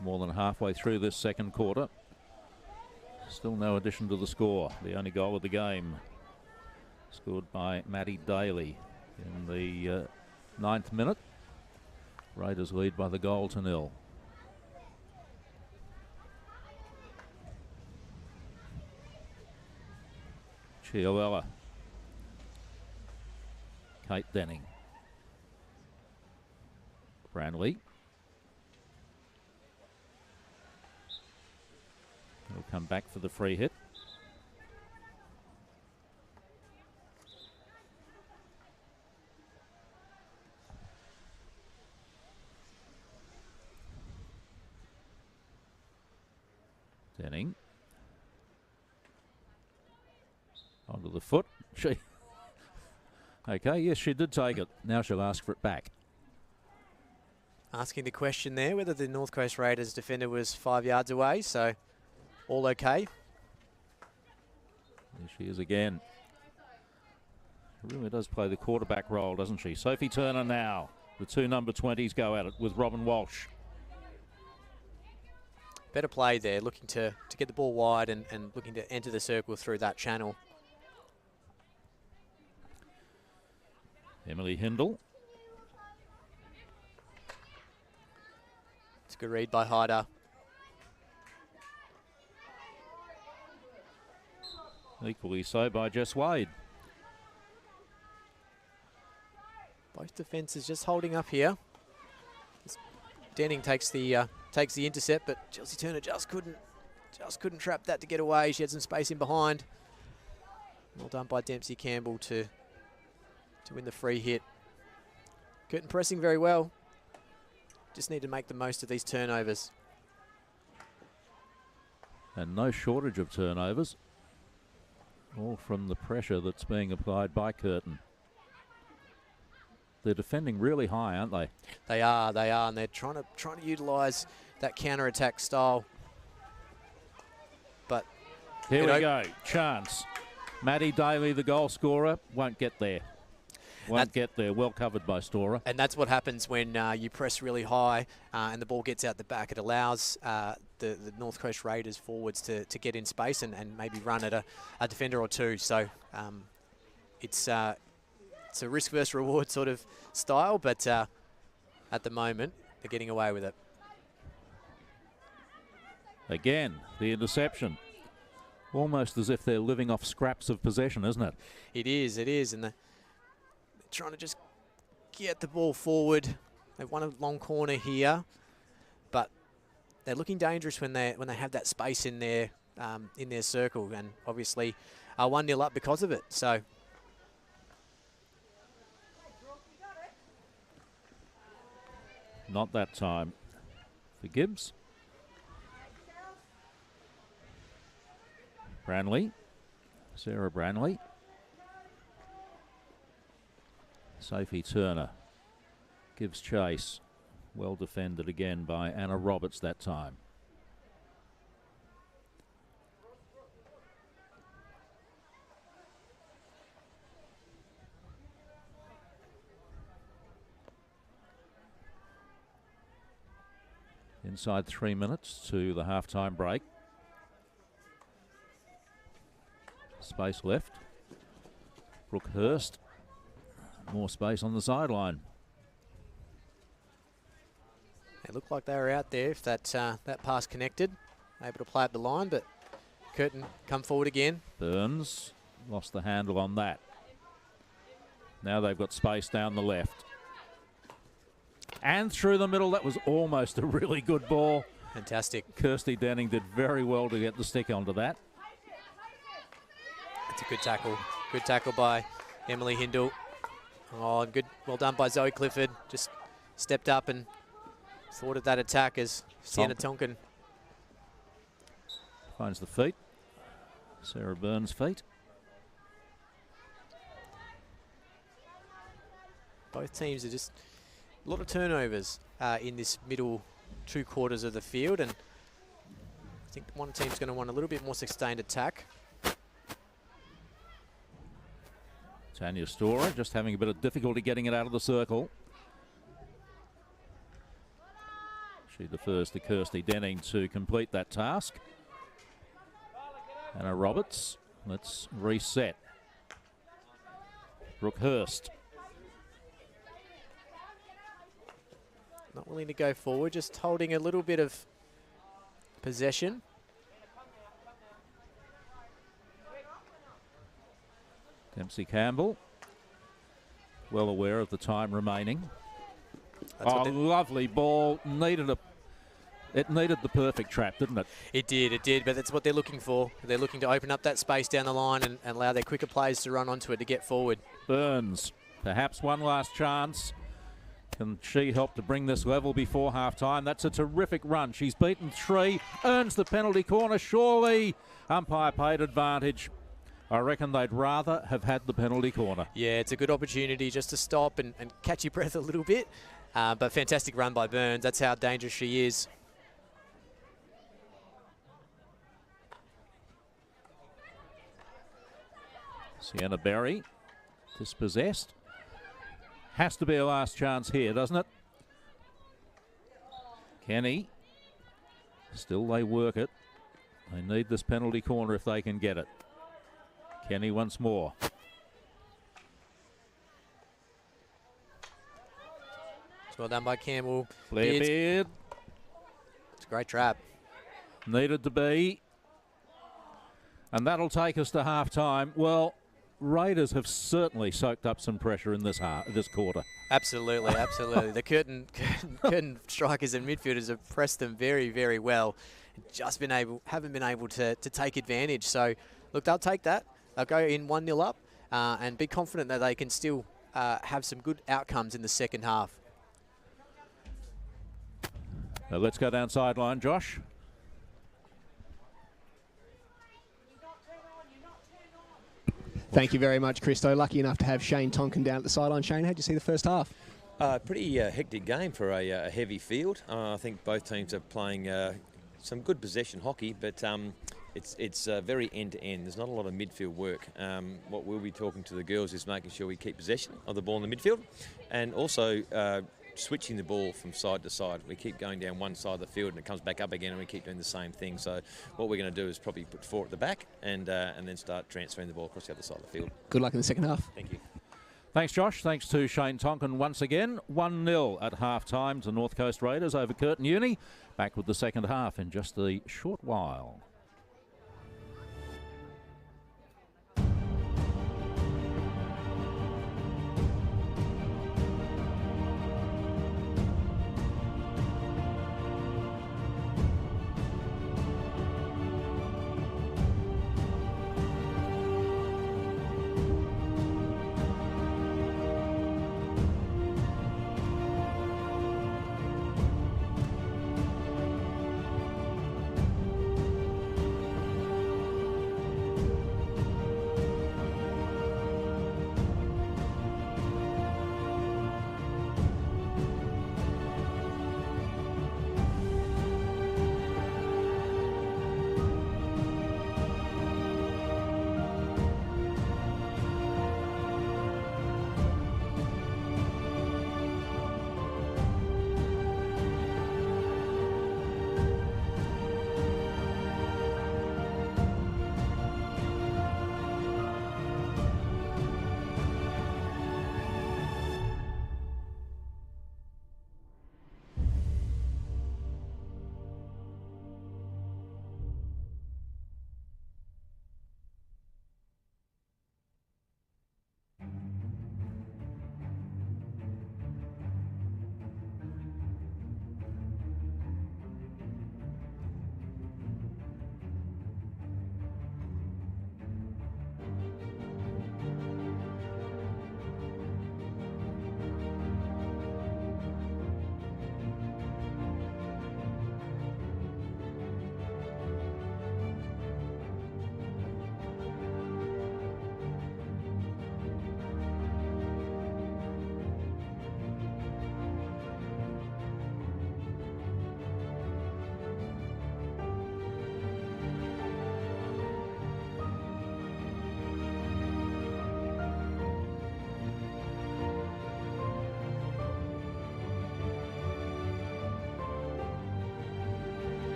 More than halfway through this second quarter. Still no addition to the score. The only goal of the game scored by Maddie Daly in the 9th minute. Raiders lead by the goal to 0. Chialella. Kate Denning. Branley. He'll come back for the free hit. Denning. Onto the foot. She. Okay, yes, she did take it. Now she'll ask for it back. Asking the question there whether the North Coast Raiders defender was 5 yards away, so all okay. There she is again. She really does play the quarterback role, doesn't she? Sophie Turner now. The two number 20s go at it with Robin Walsh. Better play there, looking to get the ball wide and looking to enter the circle through that channel. Emily Hindle. It's a good read by Hyder. Equally so by Jess Wade. Both defences just holding up here. Denning takes the intercept, but Chelsea Turner just couldn't trap that to get away. She had some space in behind. Well done by Dempsey Campbell to win the free hit. Curtin pressing very well. Just need to make the most of these turnovers. And no shortage of turnovers. All from the pressure that's being applied by Curtin. They're defending really high, aren't they? They are, and they're trying to utilise that counter-attack style. But here we go, chance. Maddie Daly, the goal scorer, won't get there. Won't get there. Well covered by Storer. And that's what happens when you press really high and the ball gets out the back. It allows the North Coast Raiders forwards to get in space and maybe run at a defender or two. So it's a risk versus reward sort of style, but at the moment they're getting away with it. Again, the interception. Almost as if they're living off scraps of possession, isn't it? It is, and they're trying to just get the ball forward. They've won a long corner here, but they're looking dangerous when they have that space in their circle, and obviously are 1-0 up because of it. So not that time for Gibbs. Branley, Sarah Branley. Sophie Turner gives chase. Well defended again by Anna Roberts that time. Inside 3 minutes to the halftime break. Space left. Brooke Hurst. More space on the sideline. It looked like they were out there if that pass connected. Able to play up the line, but Curtin come forward again. Burns lost the handle on that. Now they've got space down the left. And through the middle, that was almost a really good ball. Fantastic. Kirsty Denning did very well to get the stick onto that. That's a good tackle. Good tackle by Emily Hindle. Oh, good. Well done by Zoe Clifford. Just stepped up and thwarted that attack as Sienna Tonkin finds the feet. Sarah Burns' feet. Both teams are just a lot of turnovers in this middle 2 quarters of the field, and I think one team's going to want a little bit more sustained attack. Tanya Storer just having a bit of difficulty getting it out of the circle. She defers to Kirsty Denning to complete that task. Anna Roberts, let's reset. Brooke Hurst. Not willing to go forward, just holding a little bit of possession. Dempsey Campbell, well aware of the time remaining. Lovely ball. Needed It needed the perfect trap, didn't it? It did, but that's what they're looking for. They're looking to open up that space down the line and allow their quicker players to run onto it to get forward. Burns, perhaps one last chance. Can she help to bring this level before half-time? That's a terrific run. She's beaten 3, earns the penalty corner, surely. Umpire paid advantage. I reckon they'd rather have had the penalty corner. Yeah, it's a good opportunity just to stop and catch your breath a little bit. But fantastic run by Burns. That's how dangerous she is. Sienna Berry, dispossessed. Has to be a last chance here, doesn't it? Kenny. Still they work it. They need this penalty corner if they can get it. Kenny once more. It's well done by Campbell. Beard. It's a great trap. Needed to be. And that'll take us to half-time. Well, Raiders have certainly soaked up some pressure in this quarter. Absolutely, absolutely. The Curtin strikers and midfielders have pressed them very, very well. Haven't been able to take advantage. So, look, they'll take that. They'll go in 1-0 up and be confident that they can still have some good outcomes in the second half. Now let's go down sideline, Josh. Thank you very much, Christo. Lucky enough to have Shane Tonkin down at the sideline. Shane, how'd you see the first half? Pretty hectic game for a heavy field. I think both teams are playing some good possession hockey, but it's very end-to-end. There's not a lot of midfield work. What we'll be talking to the girls is making sure we keep possession of the ball in the midfield, and also switching the ball from side to side. We keep going down one side of the field and it comes back up again, and we keep doing the same thing. So what we're going to do is probably put 4 at the back and then start transferring the ball across the other side of the field. Good luck in the second half. Thank you. Thanks, Josh. Thanks to Shane Tonkin once again. 1-0 at half-time to North Coast Raiders over Curtin Uni. Back with the second half in just a short while.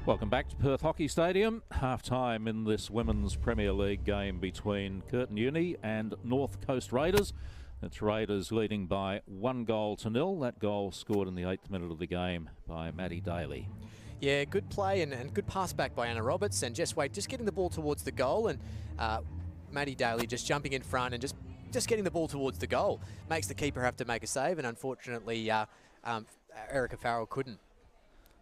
Welcome back to Perth Hockey Stadium. Half-time in this Women's Premier League game between Curtin Uni and North Coast Raiders. It's Raiders leading by 1-0. That goal scored in the 8th minute of the game by Maddie Daly. Yeah, good play and good pass back by Anna Roberts, and Jess Wade just getting the ball towards the goal, and Maddie Daly just jumping in front and just getting the ball towards the goal. Makes the keeper have to make a save, and unfortunately Erica Farrell couldn't.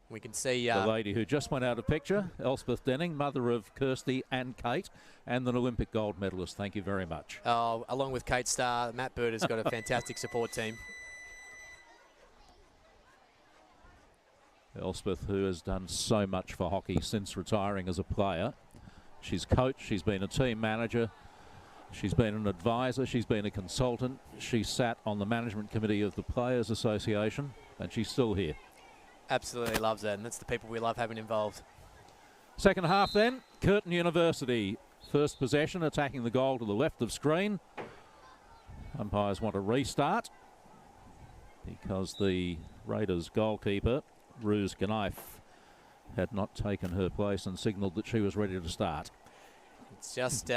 We can see the lady who just went out of picture, Elspeth Denning, mother of Kirsty and Kate, and an Olympic gold medalist. Thank you very much. Along with Kate Starr, Matt Bird has got a fantastic support team. Elspeth, who has done so much for hockey since retiring as a player. She's coached, she's been a team manager, she's been an advisor, she's been a consultant, she sat on the management committee of the Players Association, and she's still here. Absolutely loves that, and that's the people we love having involved. Second half then, Curtin University. First possession, attacking the goal to the left of screen. Umpires want a restart because the Raiders goalkeeper, Ruse Knife, had not taken her place and signalled that she was ready to start. It's just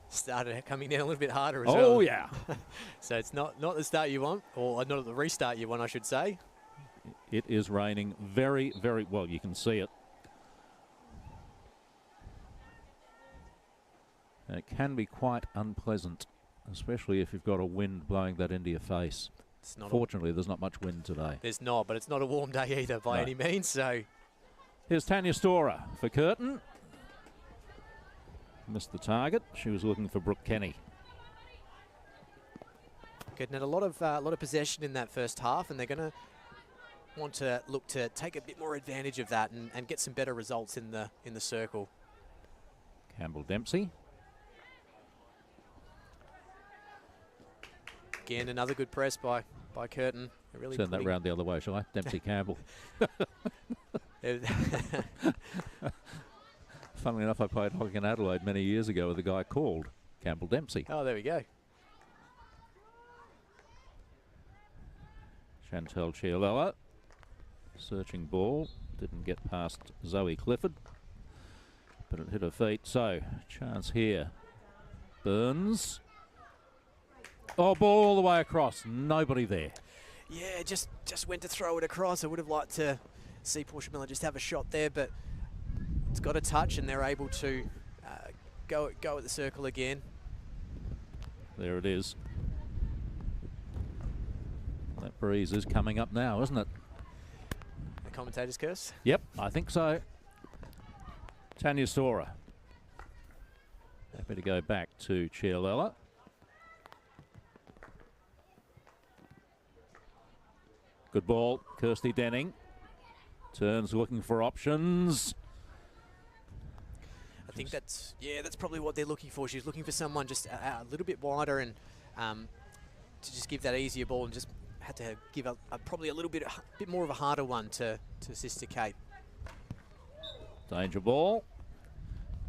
started coming down a little bit harder as well. well. Oh, yeah. So it's not the start you want, or not the restart you want, I should say. It is raining very, very well. You can see it. And it can be quite unpleasant, especially if you've got a wind blowing that into your face. Fortunately, there's not much wind today. There's not, but it's not a warm day either by any means. So here's Tanya Storer for Curtin. Missed the target. She was looking for Brooke Kenny. Curtin had a lot of possession in that first half, and they're going to want to look to take a bit more advantage of that and get some better results in the circle. Campbell Dempsey. Again, another good press by Curtin. Really turn that round the other way, shall I? Dempsey Campbell. Funnily enough, I played hockey in Adelaide many years ago with a guy called Campbell Dempsey. Oh, there we go. Chantel Chiolella. Searching ball. Didn't get past Zoe Clifford, but it hit her feet. So, chance here. Burns. Oh, ball all the way across. Nobody there. Yeah, just went to throw it across. I would have liked to see Portia Miller just have a shot there, but it's got a touch, and they're able to go at the circle again. There it is. That breeze is coming up now, isn't it? The commentator's curse? Yep, I think so. Tanya Storer. Happy to go back to Chiolella. Good ball, Kirsty Denning. Turns looking for options. I think that's probably what they're looking for. She's looking for someone just a little bit wider and to just give that easier ball, and just had to give probably a bit more of a harder one to Sister Kate. Danger ball.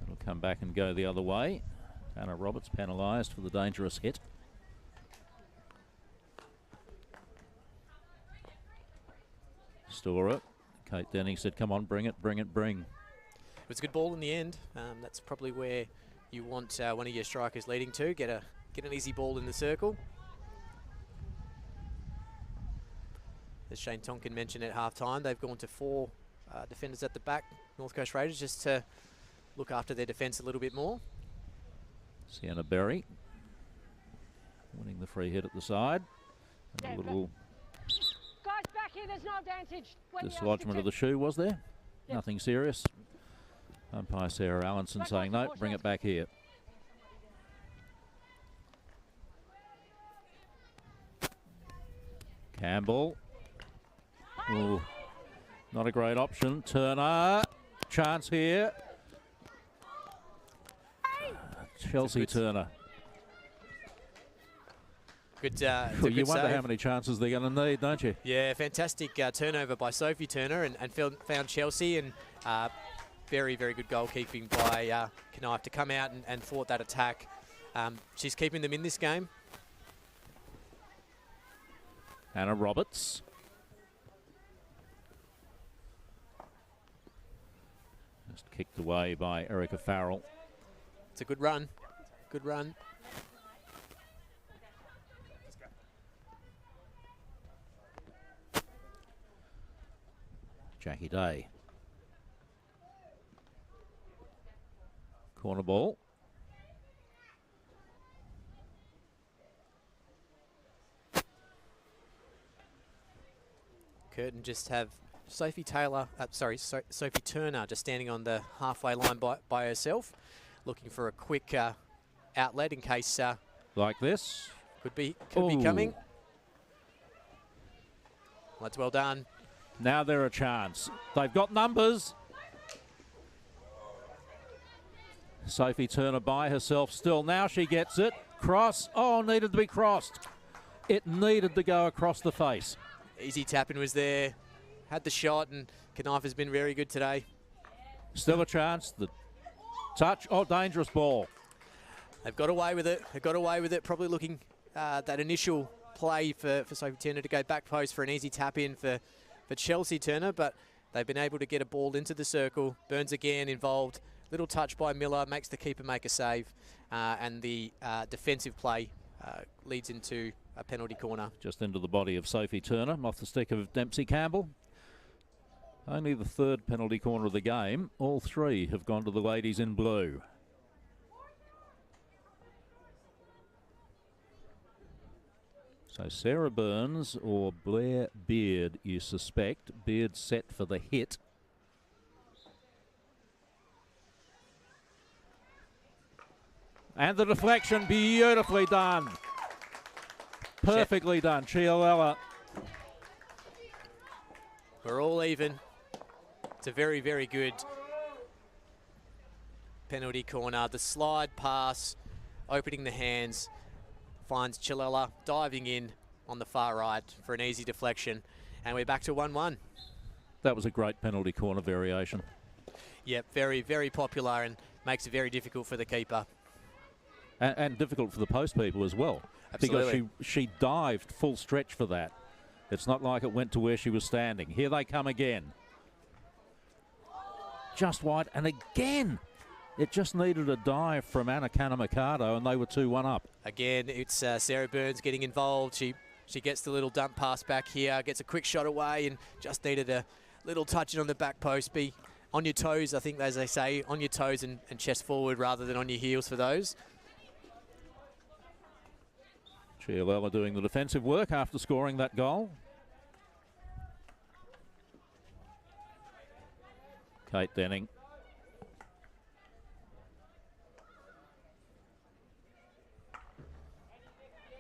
It'll come back and go the other way. Anna Roberts penalised for the dangerous hit. Storer. Kate Denning said, come on, bring it, bring it, bring. It was a good ball in the end. That's probably where you want one of your strikers leading to. Get an easy ball in the circle. As Shane Tonkin mentioned at halftime, they've gone to 4 defenders at the back, North Coast Raiders, just to look after their defence a little bit more. Sienna Berry winning the free hit at the side. And a little guys back here, there's no advantage. dislodgement of the shoe, was there? Yep. Nothing serious. Umpire Sarah Allenson saying, no, bring it back here. Campbell. Ooh, not a great option. Turner. Chance here. Chelsea Turner. Good. You wonder how many chances they're going to need, don't you? Yeah, fantastic turnover by Sophie Turner and found Chelsea, and very, very good goalkeeping by Knife to come out and thwart that attack. She's keeping them in this game. Anna Roberts. Just kicked away by Erica Farrell. It's a good run. Good run. Jackie Day. Corner ball. Curtin just have Sophie Turner just standing on the halfway line by herself, looking for a quick outlet in case like this. Could be coming. Well, that's well done. Now they're a chance. They've got numbers. Sophie Turner by herself still. Now she gets it. Cross. Oh, needed to be crossed. It needed to go across the face. Easy tapping was there. Had the shot, and Knife has been very good today. Still a chance. The touch. Oh, dangerous ball. They've got away with it. They've got away with it. Probably looking that initial play for Sophie Turner to go back post for an easy tap in for Chelsea Turner, but they've been able to get a ball into the circle. Burns again involved. Little touch by Miller makes the keeper make a save, and the defensive play leads into a penalty corner. Just into the body of Sophie Turner, off the stick of Dempsey Campbell. Only the third penalty corner of the game. All three have gone to the ladies in blue. So Sarah Burns or Blair Beard, you suspect. Beard set for the hit. And the deflection, beautifully done. Perfectly done, Chiolella. We're all even. It's a very, very good penalty corner. The slide pass, opening the hands, finds Chiolella diving in on the far right for an easy deflection. And we're back to 1-1. That was a great penalty corner variation. Yep, very, very popular and makes it very difficult for the keeper. And difficult for the post people as well. Absolutely. Because she dived full stretch for that. It's not like it went to where she was standing. Here they come again. Just wide, and again, it just needed a dive from Anna Kanamikado, and they were 2-1 up. Again, it's Sarah Burns getting involved. She gets the little dump pass back here, gets a quick shot away, and just needed a little touching on the back post. Be on your toes, I think, as they say, on your toes and chest forward rather than on your heels for those. Chiolella doing the defensive work after scoring that goal. Kate Denning.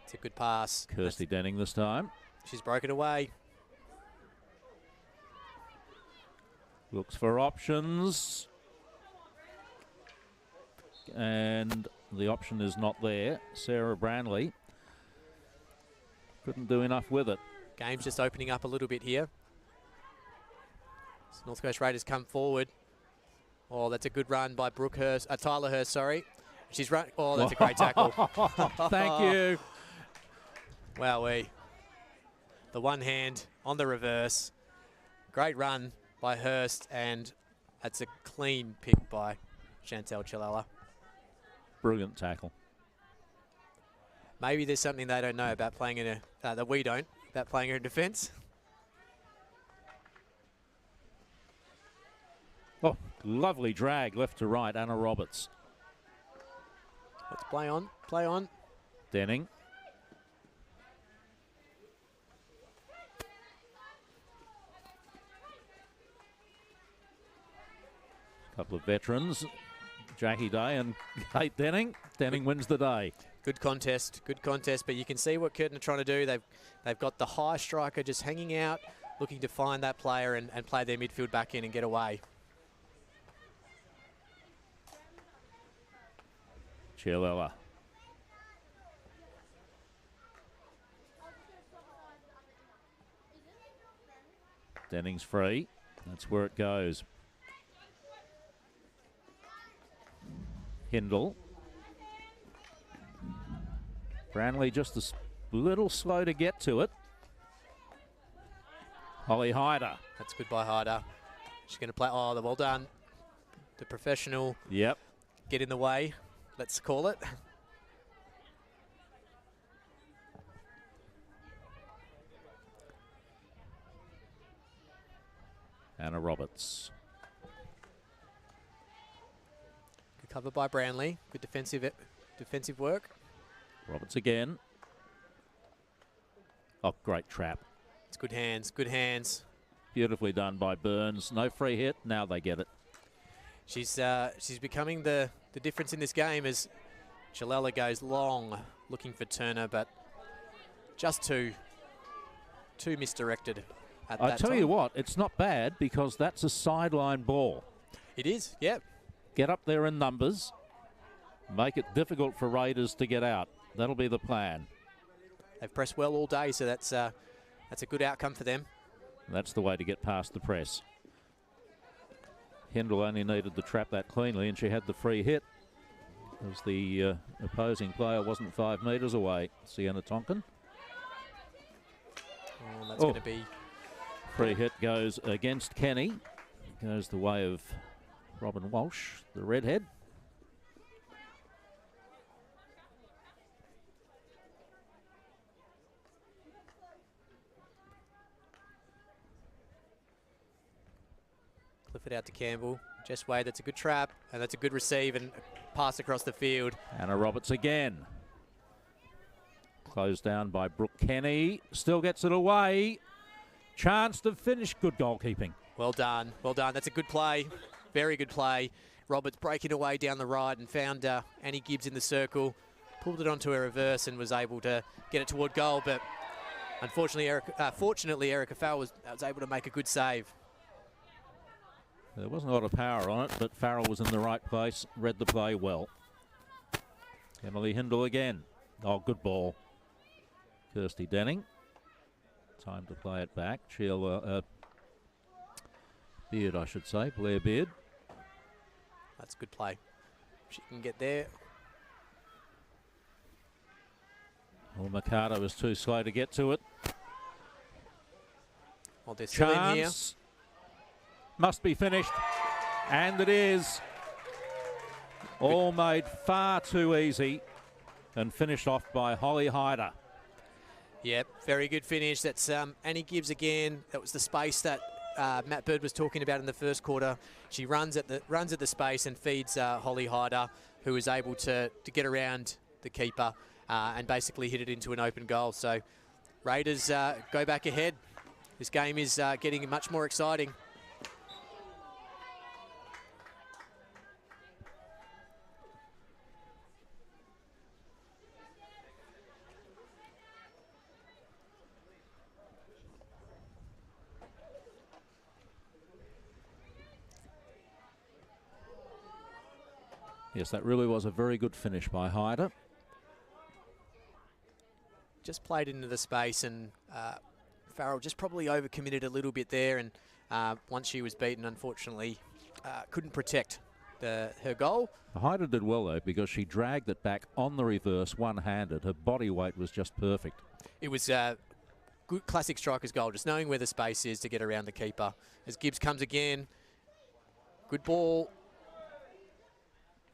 It's a good pass. Kirsty Denning this time. She's broken away. Looks for options. And the option is not there. Sarah Branley couldn't do enough with it. Game's just opening up a little bit here. So North Coast Raiders come forward. Oh, that's a good run by Tyler Hurst, sorry. She's run. Oh, that's a great tackle. Thank you. Wowee. The one hand on the reverse. Great run by Hurst, and that's a clean pick by Chantel Chiolella. Brilliant tackle. Maybe there's something they don't know about playing in a that we don't about playing in defence. Oh, lovely drag left to right, Anna Roberts. Let's play on, play on. Denning. Couple of veterans, Jackie Day and Kate Denning. Denning wins the day. Good contest, but you can see what Curtin are trying to do. They've got the high striker just hanging out, looking to find that player and play their midfield back in and get away. Chiolella. Denning's free. That's where it goes. Hindle. Branley just a little slow to get to it. Holly Hyder. That's good by Hyder. She's going to play. Oh, well done. the professional Yep. get in the way, let's call it. Anna Roberts. Good cover by Brownlee. Good defensive work. Roberts again. Oh, great trap. It's good hands, good hands. Beautifully done by Burns. No free hit. Now they get it. She's becoming the difference in this game as Jalella goes long looking for Turner, but just too misdirected at that I tell time. you what, it's not bad because that's a sideline ball. It is, yep. Get up there in numbers. Make it difficult for Raiders to get out. That'll be the plan. They've pressed well all day, so that's a good outcome for them. That's the way to get past the press. Hindle only needed to trap that cleanly, and she had the free hit as the opposing player wasn't 5 metres away. Sienna Tonkin. Oh, that's going to be... Free hit goes against Kenny. Goes the way of Robin Walsh, the redhead. Cliff it out to Campbell. Jess Wade, that's a good trap, and that's a good receive and pass across the field. Anna Roberts again. Closed down by Brooke Kenny. Still gets it away. Chance to finish. Good goalkeeping. Well done. Well done. That's a good play. Very good play. Roberts breaking away down the right and found Annie Gibbs in the circle. Pulled it onto a reverse and was able to get it toward goal. But unfortunately, fortunately, Erica Farrell was able to make a good save. There wasn't a lot of power on it, but Farrell was in the right place, read the play well. Emily Hindle again. Oh, good ball. Kirsty Denning. Time to play it back. Sheila Beard, I should say. Blair Beard. That's a good play. She can get there. Well, Mercado was too slow to get to it. Well, they're still in here. Chance. Must be finished. And it is. All made far too easy and finished off by Holly Hyder. Yep, very good finish. That's Annie Gibbs again. That was the space that Matt Bird was talking about in the first quarter. She runs at the space and feeds Holly Hyder, who is able to get around the keeper and basically hit it into an open goal. So Raiders go back ahead. This game is getting much more exciting. Yes, that really was a very good finish by Hyder. Just played into the space, and Farrell just probably overcommitted a little bit there, and once she was beaten, unfortunately, couldn't protect her goal. Hyder did well, though, because she dragged it back on the reverse one-handed. Her body weight was just perfect. It was good classic striker's goal, just knowing where the space is to get around the keeper. As Gibbs comes again, good ball.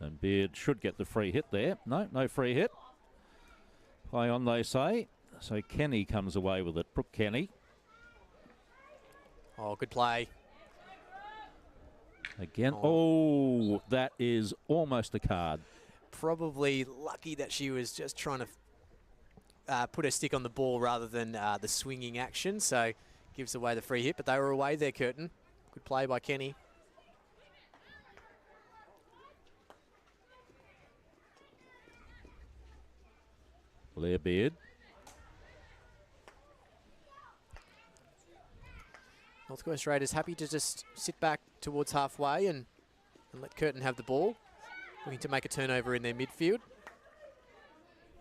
And Beard should get the free hit there. No free hit. Play on, they say. So Kenny comes away with it. Brooke Kenny. Oh, good play. Again. Oh, that is almost a card. Probably lucky that she was just trying to put her stick on the ball rather than the swinging action. So gives away the free hit, but they were away there, Curtin. Good play by Kenny. Blair Beard. North Coast Raiders happy to just sit back towards halfway and let Curtin have the ball. Looking to make a turnover in their midfield.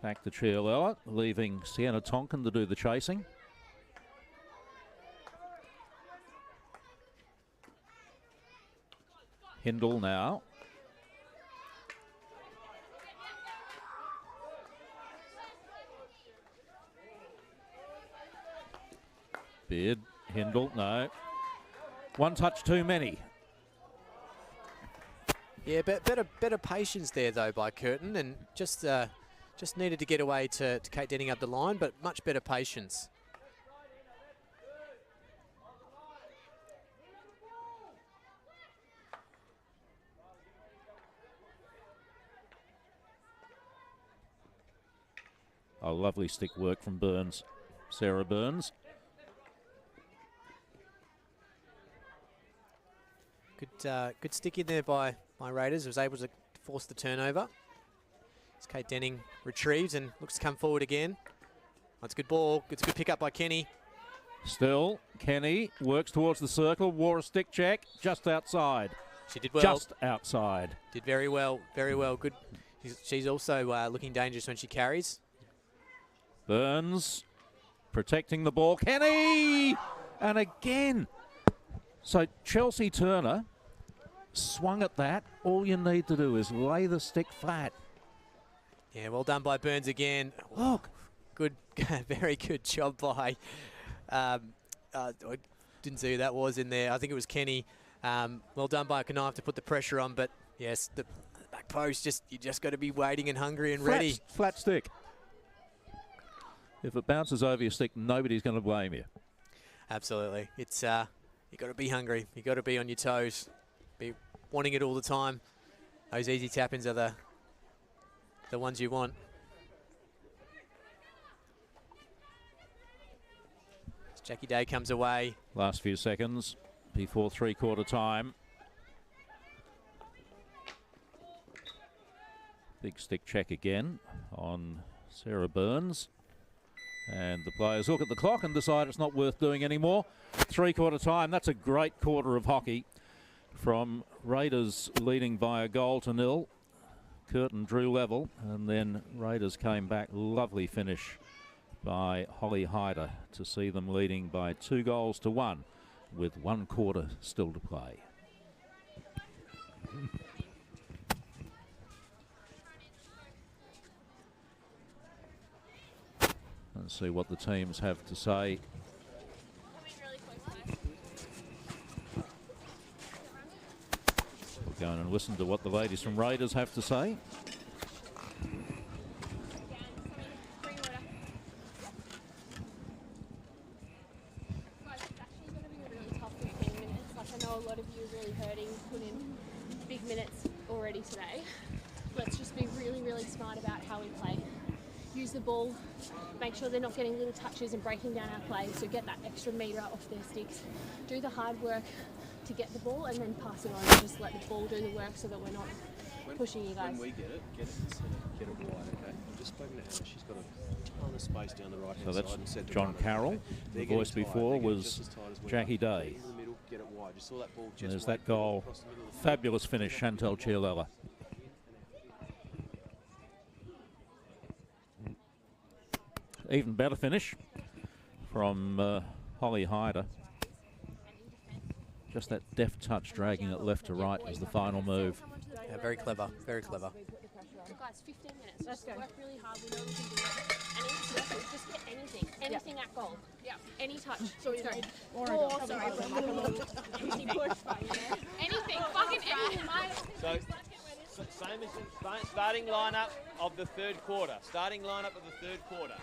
Back to Chiolella, leaving Sienna Tonkin to do the chasing. Hindle now. Beard, Hindle, no. One touch too many. Yeah, better patience there though by Curtin, and just needed to get away to Kate Denning up the line, but much better patience. Oh, lovely stick work from Burns, Sarah Burns. Good stick in there by Raiders. Was able to force the turnover. As Kate Denning retrieves and looks to come forward again. That's a good ball. It's a good pick up by Kenny. Still, Kenny works towards the circle. Wore a stick check just outside. She did well. Just outside. Did very well. Very well. Good. She's also looking dangerous when she carries. Burns protecting the ball. Kenny! And again. So Chelsea Turner swung at that. All you need to do is lay the stick flat. Yeah, well done by Burns again. Look. Good, very good job by, I didn't see who that was in there. I think it was Kenny. Well done by Knife to put the pressure on, but yes, the back post, you just got to be waiting and hungry and ready. Flat stick. If it bounces over your stick, nobody's going to blame you. Absolutely. It's you got to be hungry. You got to be on your toes. Be wanting it all the time. Those easy tap-ins are the ones you want. As Jackie Day comes away. Last few seconds before three-quarter time. Big stick check again on Sarah Burns. And the players look at the clock and decide it's not worth doing anymore. Three-quarter time. That's a great quarter of hockey from Raiders leading by a goal to nil. Curtin drew level, and then Raiders came back. Lovely finish by Holly Hyder to see them leading by 2 goals to 1 with 1 quarter still to play. Let's see what the teams have to say. We'll go and listen to what the ladies from Raiders have to say. A lot of you are really hurting, put in big minutes already today. Let's just be really, really smart about how we play. Use the ball, make sure they're not getting little touches and breaking down our play, so get that extra metre off their sticks. Do the hard work to get the ball and then pass it on and just let the ball do the work so that we're not pushing you guys. When we get it wide, okay? I've just spoken to Hannah, she's got a ton of space down the right hand So side. that's And said to John run it, Carroll. okay? The voice before was Jackie Day. In the middle, get it wide. You saw that ball just There's wide, that goal. across the middle of the field. Fabulous finish, Chantal Chialella. Even better finish from Holly Hyder. Just that deft touch, dragging it left to right was the final move. Yeah, very clever, very clever. Guys, 15 minutes. Let's go. Work really hard. We know we can do it. And in circle, just get anything at goal. Yeah. Any touch. So it's good. Oh, sorry. Anything push. Anything. Fucking anything. So, same as starting lineup of the third quarter. Starting lineup of the third quarter.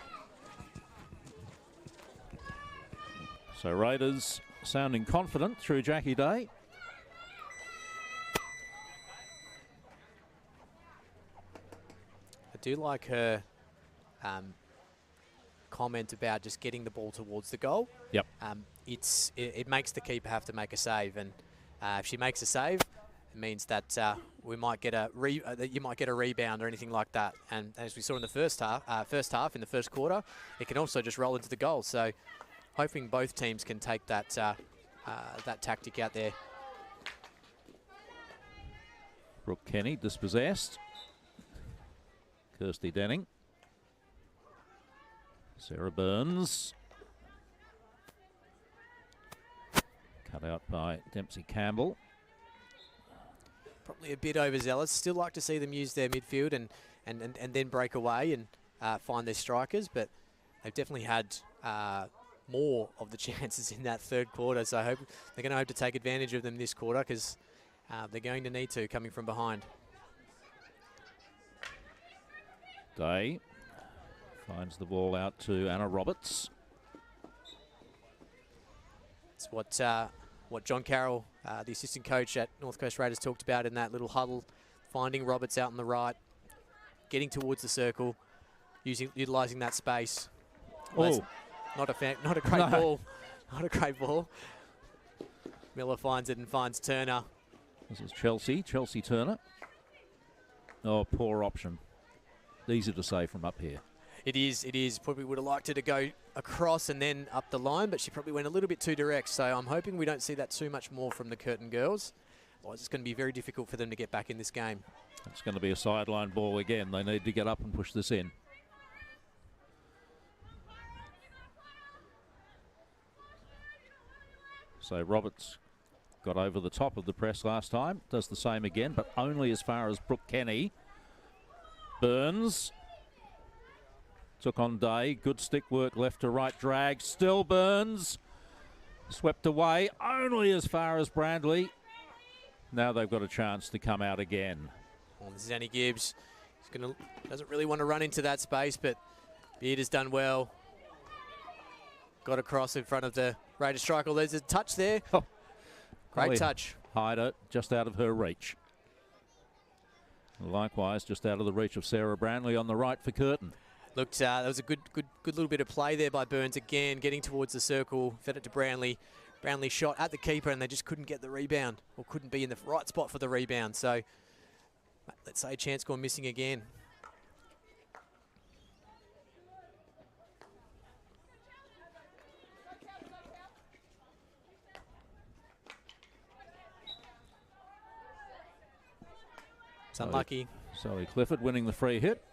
So Raiders sounding confident through Jackie Day. I do like her comment about just getting the ball towards the goal. Yep. It makes the keeper have to make a save, and if she makes a save, it means that we might get you might get a rebound or anything like that. And as we saw in the first half in the first quarter, it can also just roll into the goal. So, hoping both teams can take that that tactic out there. Brooke Kenny dispossessed. Kirsty Denning. Sarah Burns. Cut out by Dempsey Campbell. Probably a bit overzealous. Still like to see them use their midfield and then break away and find their strikers, but they've definitely had more of the chances in that third quarter. So I hope they're going to hope to take advantage of them this quarter, because they're going to need to, coming from behind. Day finds the ball out to Anna Roberts. It's what John Carroll, the assistant coach at North Coast Raiders, talked about in that little huddle, finding Roberts out on the right, getting towards the circle, utilising that space. Well, not a great ball. Not a great ball. Miller finds it and finds Turner. This is Chelsea Turner. Oh, poor option. Easy to say from up here. It is. Probably would have liked her to go across and then up the line, but she probably went a little bit too direct. So I'm hoping we don't see that too much more from the Curtin girls. Otherwise, it's going to be very difficult for them to get back in this game. It's going to be a sideline ball again. They need to get up and push this in. So Roberts got over the top of the press last time. Does the same again, but only as far as Brooke Kenny. Burns took on Day. Good stick work, left to right drag. Still Burns. Swept away only as far as Bradley. Now they've got a chance to come out again. Well, this is Annie Gibbs. Doesn't really want to run into that space, but Beard has done well. Got across in front of the Raider striker. There's a touch there. Oh, great touch. Hyder just out of her reach. Likewise, just out of the reach of Sarah Branley on the right for Curtin. Looked, that was a good little bit of play there by Burns again, getting towards the circle, fed it to Brownlee. Brownlee shot at the keeper and they just couldn't get the rebound, or couldn't be in the right spot for the rebound. So let's say a chance gone missing again. It's unlucky. Sally Clifford winning the free hit.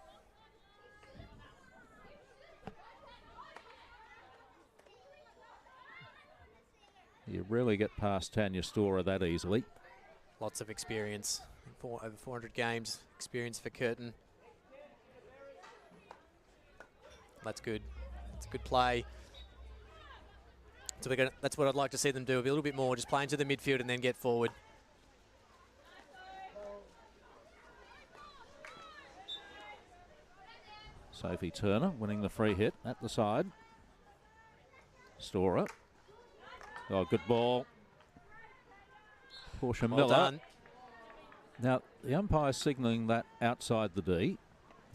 You rarely get past Tanya Storer that easily. Lots of experience. Over 400 games experience for Curtin. That's good. It's a good play. So that's what I'd like to see them do. A little bit more, just play into the midfield and then get forward. Sophie Turner winning the free hit at the side. Storer. Oh, good ball. Portia Well Miller. done. Now, the umpire's signalling that outside the D,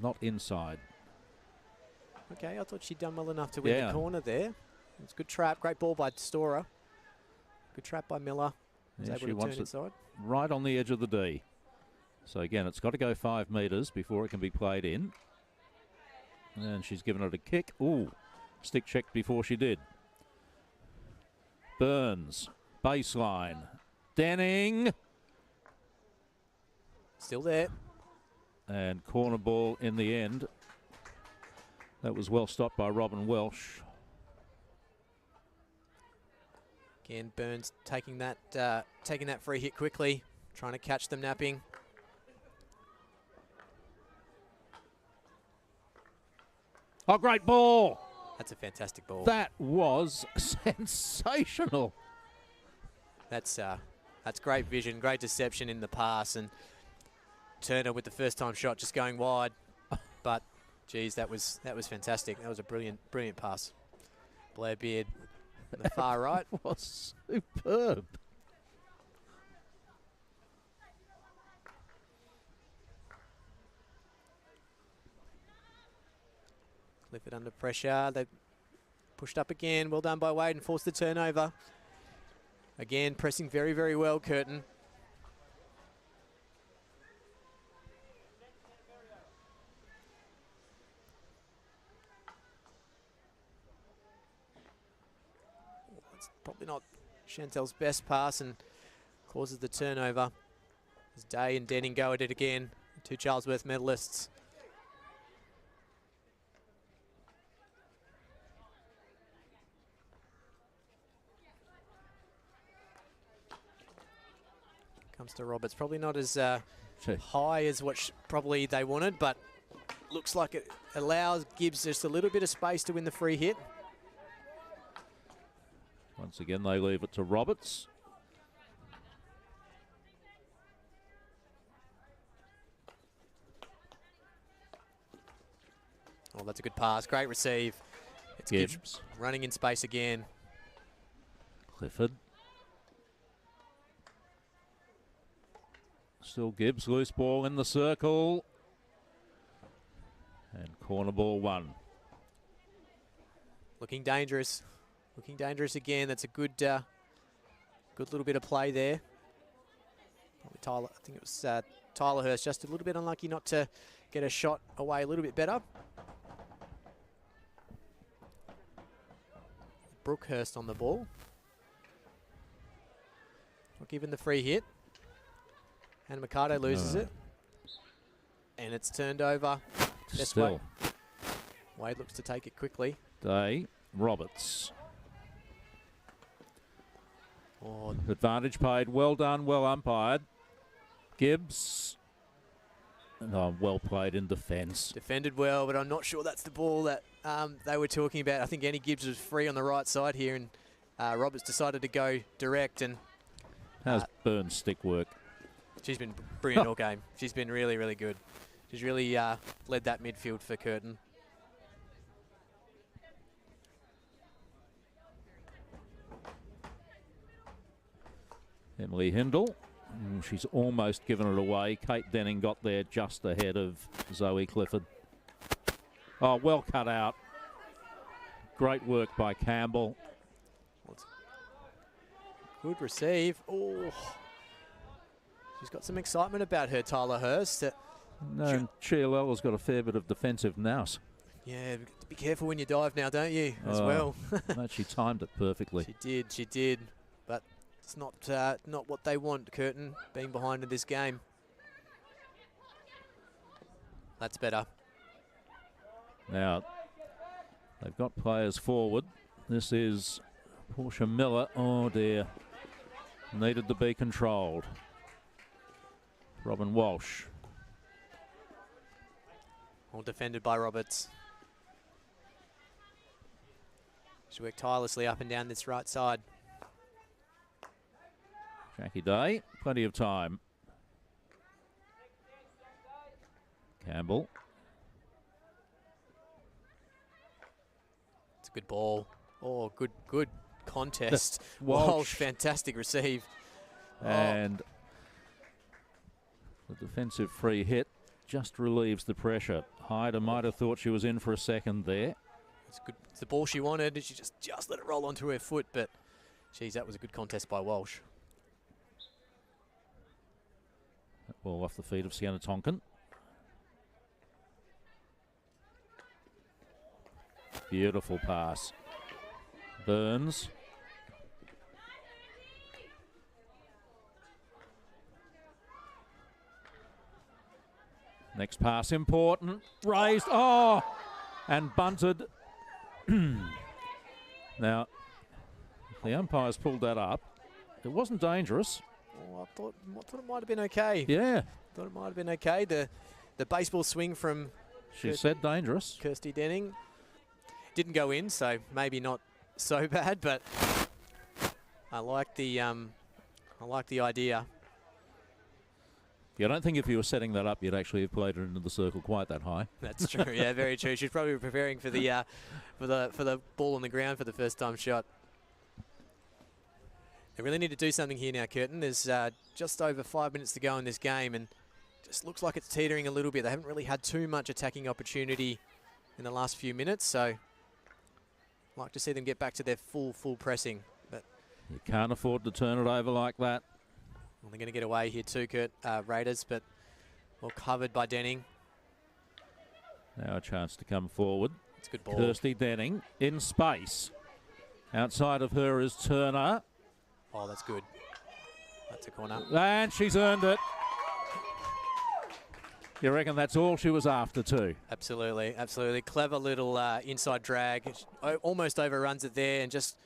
not inside. Okay, I thought she'd done well enough to win the corner there. It's a good trap. Great ball by Storer. Good trap by Miller. Was able She to wants turn it inside. right on the edge of the D. So again, it's got to go 5 metres before it can be played in. And she's given it a kick. Ooh, stick checked before she did. Burns, baseline. Denning. Still there. And corner ball in the end. That was well stopped by Robin Welsh. Again, Burns taking that free hit quickly, trying to catch them napping. Oh, great ball. That's a fantastic ball. That was sensational. That's great vision, great deception in the pass, and Turner with the first time shot just going wide. But geez, that was fantastic. That was a brilliant pass. Blair Beard on the far right. Was superb. Clifford under pressure. They pushed up again. Well done by Wade and forced the turnover. Again, pressing very, very well, Curtin. It's probably not Chantel's best pass and causes the turnover. As Day and Denning go at it again. 2 Charlesworth medalists. Comes to Roberts. Probably not as high as what probably they wanted, but looks like it gives just a little bit of space to win the free hit. Once again, they leave it to Roberts. Oh, that's a good pass. Great receive. It's Gibbs. Running in space again. Clifford. Still Gibbs, loose ball in the circle. And corner ball 1. Looking dangerous. Looking dangerous again. That's a good good little bit of play there. Probably Tyler, I think it was Tyler Hurst, just a little bit unlucky not to get a shot away a little bit better. Brookhurst on the ball. Not given the free hit. And Mercado loses it. And it's turned over. Still. Wade looks to take it quickly. Day. Roberts. Oh. Advantage paid. Well done. Well umpired. Gibbs. Oh, well played in defence. Defended well, but I'm not sure that's the ball that they were talking about. I think Annie Gibbs was free on the right side here, and Roberts decided to go direct. And how's Burns' stick work? She's been brilliant all game. She's been really, really good. She's really led that midfield for Curtin. Emily Hindle. She's almost given it away. Kate Denning got there just ahead of Zoe Clifford. Oh, well cut out. Great work by Campbell. Good receive. Oh, she's got some excitement about her, Tyler Hurst. No, Chialella's got a fair bit of defensive nous. Yeah, be careful when you dive now, don't you, as well? No, she timed it perfectly. She did. But it's not what they want, Curtin, being behind in this game. That's better. Now, they've got players forward. This is Portia Miller. Oh, dear. Needed to be controlled. Robin Walsh. All defended by Roberts. She worked tirelessly up and down this right side. Jackie Day, plenty of time. Campbell. It's a good ball. Oh, good contest. Walsh. Fantastic receive. And the defensive free hit just relieves the pressure. Hyder might have thought she was in for a second there. It's good. It's the ball she wanted. She just let it roll onto her foot, but geez, that was a good contest by Walsh. That ball off the feet of Sienna Tonkin. Beautiful pass. Burns. Next pass important. Raised. Oh! And bunted. Now, the umpires pulled that up. It wasn't dangerous. Oh, I thought it might have been okay. Yeah. Thought it might have been okay. The baseball swing from She said dangerous. Kirsty Denning didn't go in, so maybe not so bad, but I like the idea. Yeah, I don't think if you were setting that up, you'd actually have played it into the circle quite that high. That's true. Yeah, very true. She's probably preparing for the for the ball on the ground for the first time shot. They really need to do something here now, Curtin. There's just over 5 minutes to go in this game, and just looks like it's teetering a little bit. They haven't really had too much attacking opportunity in the last few minutes, so I'd like to see them get back to their full pressing. But you can't afford to turn it over like that. Well, they're going to get away here too, Raiders, but well covered by Denning. Now a chance to come forward. It's a good ball. Kirsty Denning in space. Outside of her is Turner. Oh, that's good. That's a corner. And she's earned it. You reckon that's all she was after too? Absolutely, absolutely. Clever little inside drag. Almost overruns it there and just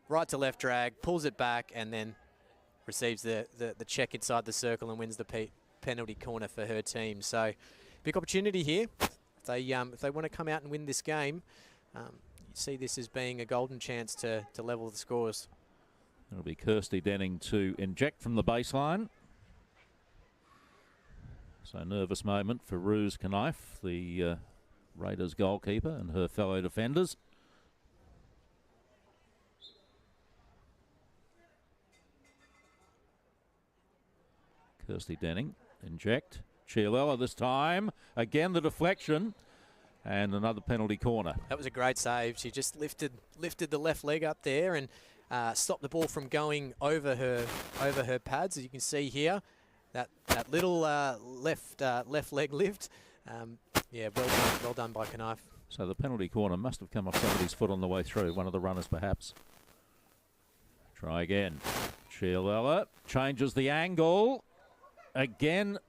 right to left drag, pulls it back and then receives the check inside the circle and wins the penalty corner for her team. So big opportunity here. If they want to come out and win this game, you see this as being a golden chance to level the scores. It'll be Kirsty Denning to inject from the baseline. So nervous moment for Ruse Knife, the Raiders goalkeeper and her fellow defenders. Kirsty Denning, inject. Chialella this time. Again the deflection. And another penalty corner. That was a great save. She just lifted the left leg up there and stopped the ball from going over her pads. As you can see here, that little left leg lift. Yeah, well done by Knife. So the penalty corner must have come off somebody's foot on the way through. One of the runners, perhaps. Try again. Chialella changes the angle. Again,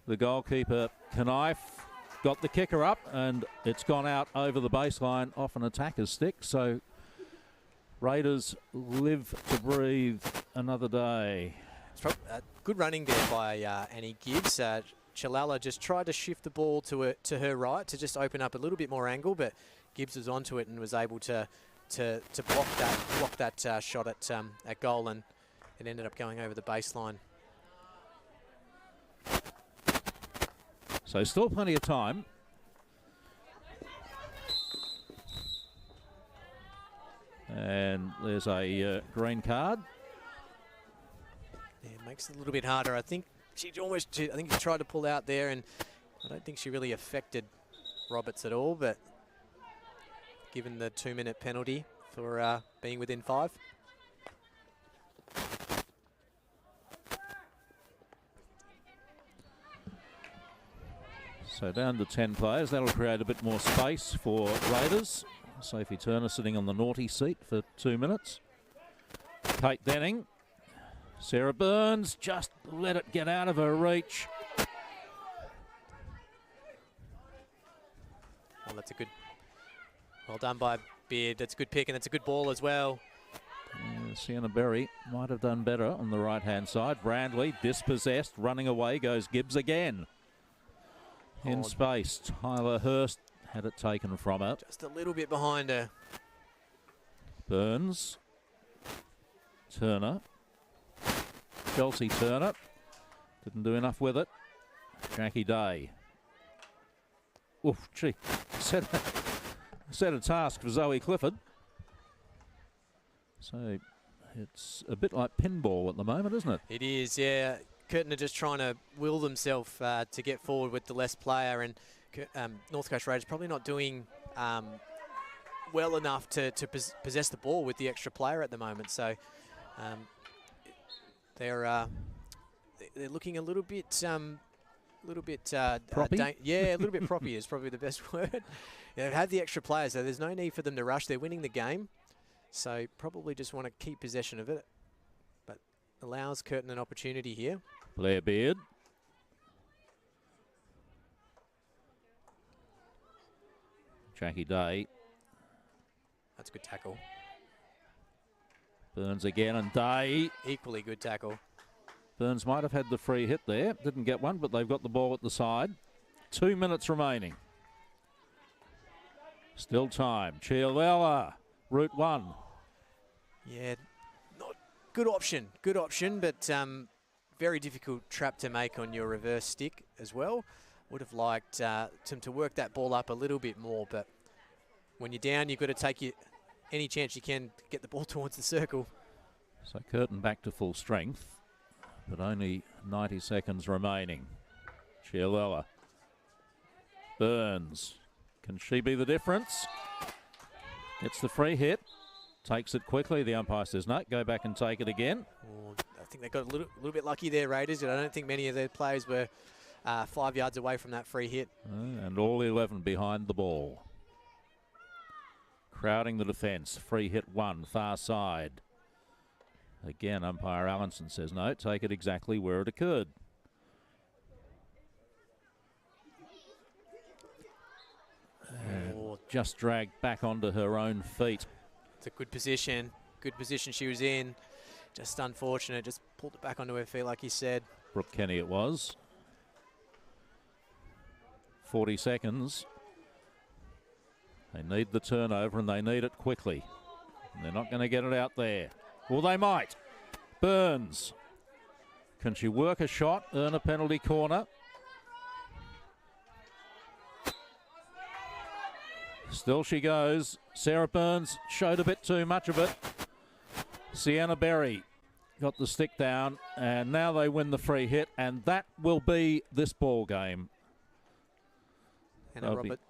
the goalkeeper, Knife, got the kicker up, and it's gone out over the baseline off an attacker's stick. So Raiders live to breathe another day. Good running there by Annie Gibbs. Chialella just tried to shift the ball to her right to just open up a little bit more angle, but Gibbs was onto it and was able to block that shot at goal, and it ended up going over the baseline. So still plenty of time. And there's a green card. Yeah, it makes it a little bit harder. I think she tried to pull out there, and I don't think she really affected Roberts at all, but given the 2-minute penalty for being within 5. So down to 10 players. That'll create a bit more space for Raiders. Sophie Turner sitting on the naughty seat for 2 minutes. Kate Denning. Sarah Burns just let it get out of her reach. Well, that's a good, well done by Beard. That's a good pick, and that's a good ball as well. Sienna Berry might have done better on the right-hand side. Brandley dispossessed, running away goes Gibbs again. In space, Tyler Hurst had it taken from her. Just a little bit behind her. Burns. Turner. Chelsea Turner. Didn't do enough with it. Jackie Day. Oof, gee. Set a task for Zoe Clifford. So it's a bit like pinball at the moment, isn't it? It is, yeah. Curtin are just trying to will themselves to get forward with the less player, and North Coast Raiders probably not doing well enough to possess the ball with the extra player at the moment. So they're looking a little bit proppy. Yeah, a little bit proppy is probably the best word. They've had the extra player, so there's no need for them to rush. They're winning the game, so probably just want to keep possession of it, but allows Curtin an opportunity here. Blair Beard. Jackie Day. That's a good tackle. Burns again, and Day. Equally good tackle. Burns might have had the free hit there. Didn't get one, but they've got the ball at the side. 2 minutes remaining. Still time. Chialella, route 1. Yeah, not good option, but very difficult trap to make on your reverse stick as well. Would have liked them to work that ball up a little bit more, but when you're down, you've got to take any chance you can to get the ball towards the circle. So Curtin back to full strength, but only 90 seconds remaining. Chialella. Burns. Can she be the difference? It's the free hit. Takes it quickly. The umpire says no, go back and take it again. Oh, I think they got a little bit lucky there, Raiders. I don't think many of their players were 5 yards away from that free hit. And all 11 behind the ball. Crowding the defence. Free hit 1, far side. Again, umpire Allenson says no, take it exactly where it occurred. Just dragged back onto her own feet. It's a good position she was in. Just unfortunate, just pulled it back onto her feet like you said. Brooke Kenny it was. 40 seconds. They need the turnover and they need it quickly. And they're not going to get it out there. Well, they might. Burns. Can she work a shot, earn a penalty corner? Still she goes. Sarah Burns showed a bit too much of it. Sienna Berry got the stick down, and now they win the free hit, and that will be this ball game. Hannah Robert.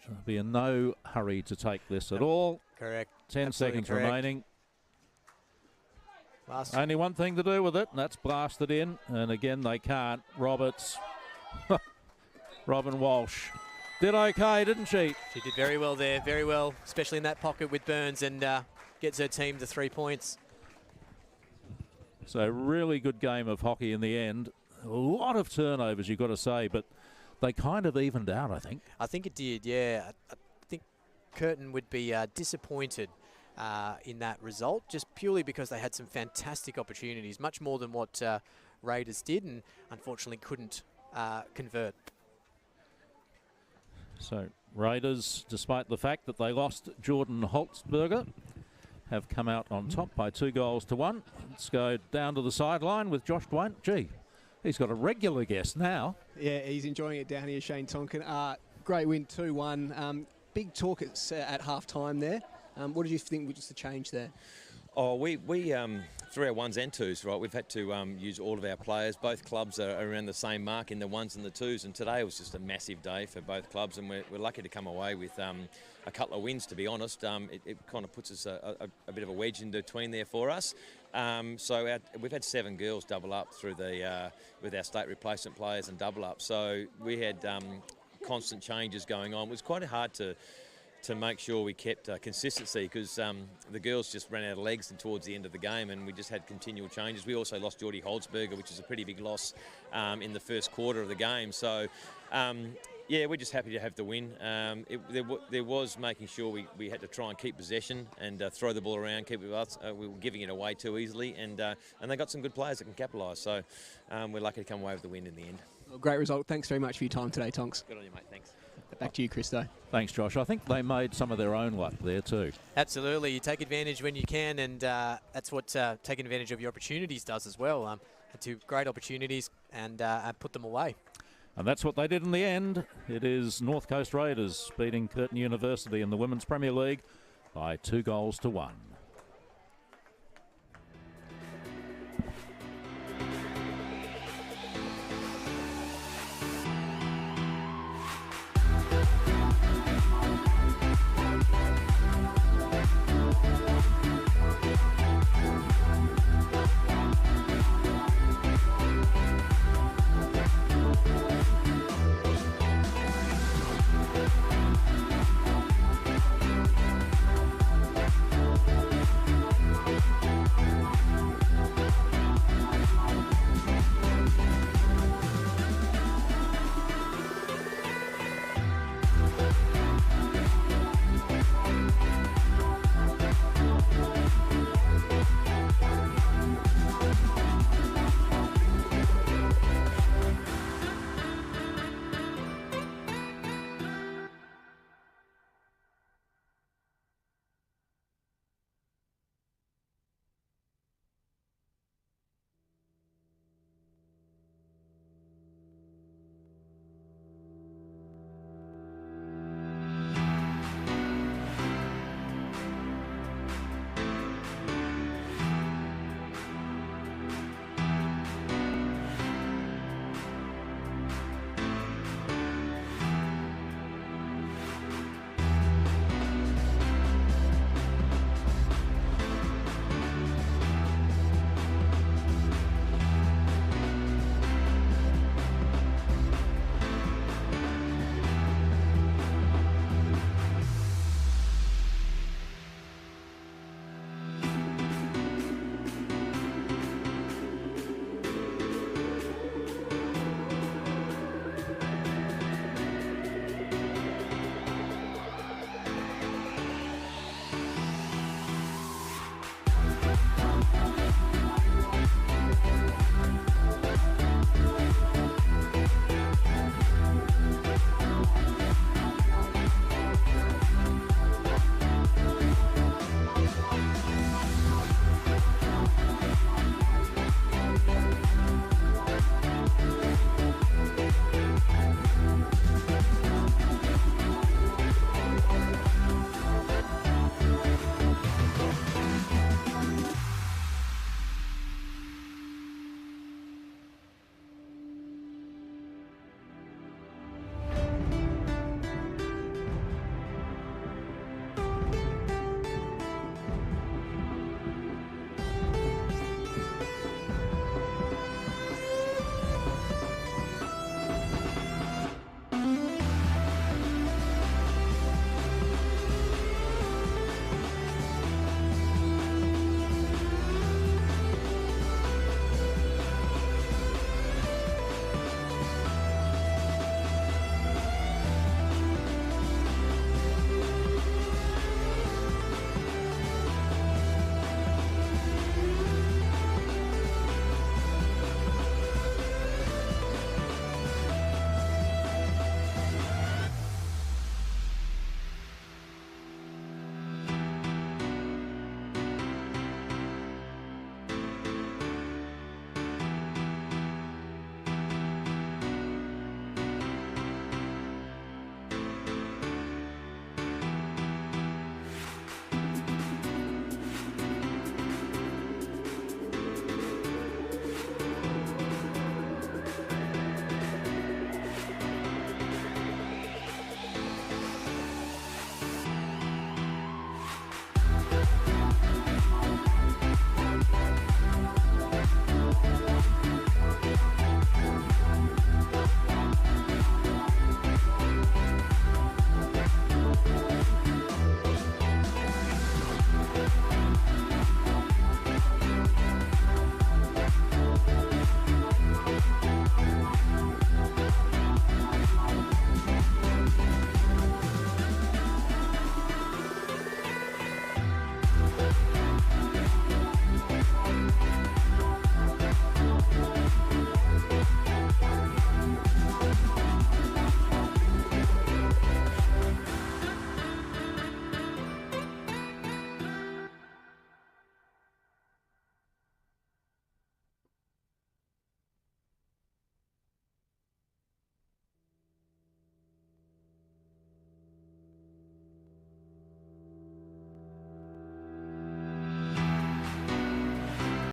There'll be in no hurry to take this at all. Correct. 10 Absolutely seconds correct. remaining. Only one thing to do with it, and that's blast it in. And again, they can't. Roberts. Robin Walsh did okay, didn't she? She did very well there, very well, especially in that pocket with Burns, and gets her team to 3 points. So really good game of hockey in the end. A lot of turnovers, you've got to say, but they kind of evened out, I think. I think it did, yeah. I think Curtin would be disappointed in that result, just purely because they had some fantastic opportunities, much more than what Raiders did, and unfortunately couldn't convert. So Raiders, despite the fact that they lost Jordan Holtzberger, have come out on top by 2 goals to 1. Let's go down to the sideline with Josh Dwayne. Gee, he's got a regular guest now. Yeah, he's enjoying it down here, Shane Tonkin. Great win, 2-1. Big talk at half-time there. What did you think was the change there? Oh, we through our ones and twos, right, we've had to use all of our players. Both clubs are around the same mark in the ones and the twos, and today was just a massive day for both clubs, and we're lucky to come away with a couple of wins, to be honest. It kind of puts us a bit of a wedge in between there for us. So we've had 7 girls double up through with our state replacement players and double up. So we had constant changes going on. It was quite hard to make sure we kept consistency, because the girls just ran out of legs and towards the end of the game, and we just had continual changes. We also lost Geordie Holzberger, which is a pretty big loss in the first quarter of the game. So, yeah, we're just happy to have the win. There was making sure we had to try and keep possession and throw the ball around, keep it with us. We were giving it away too easily, and they got some good players that can capitalise. So we're lucky to come away with the win in the end. Well, great result. Thanks very much for your time today, Tonks. Good on you, mate. Thanks. Back to you, Christo. Thanks, Josh. I think they made some of their own luck there too. Absolutely. You take advantage when you can, and that's what taking advantage of your opportunities does as well. Had 2 great opportunities and put them away. And that's what they did in the end. It is North Coast Raiders beating Curtin University in the Women's Premier League by 2 goals to 1.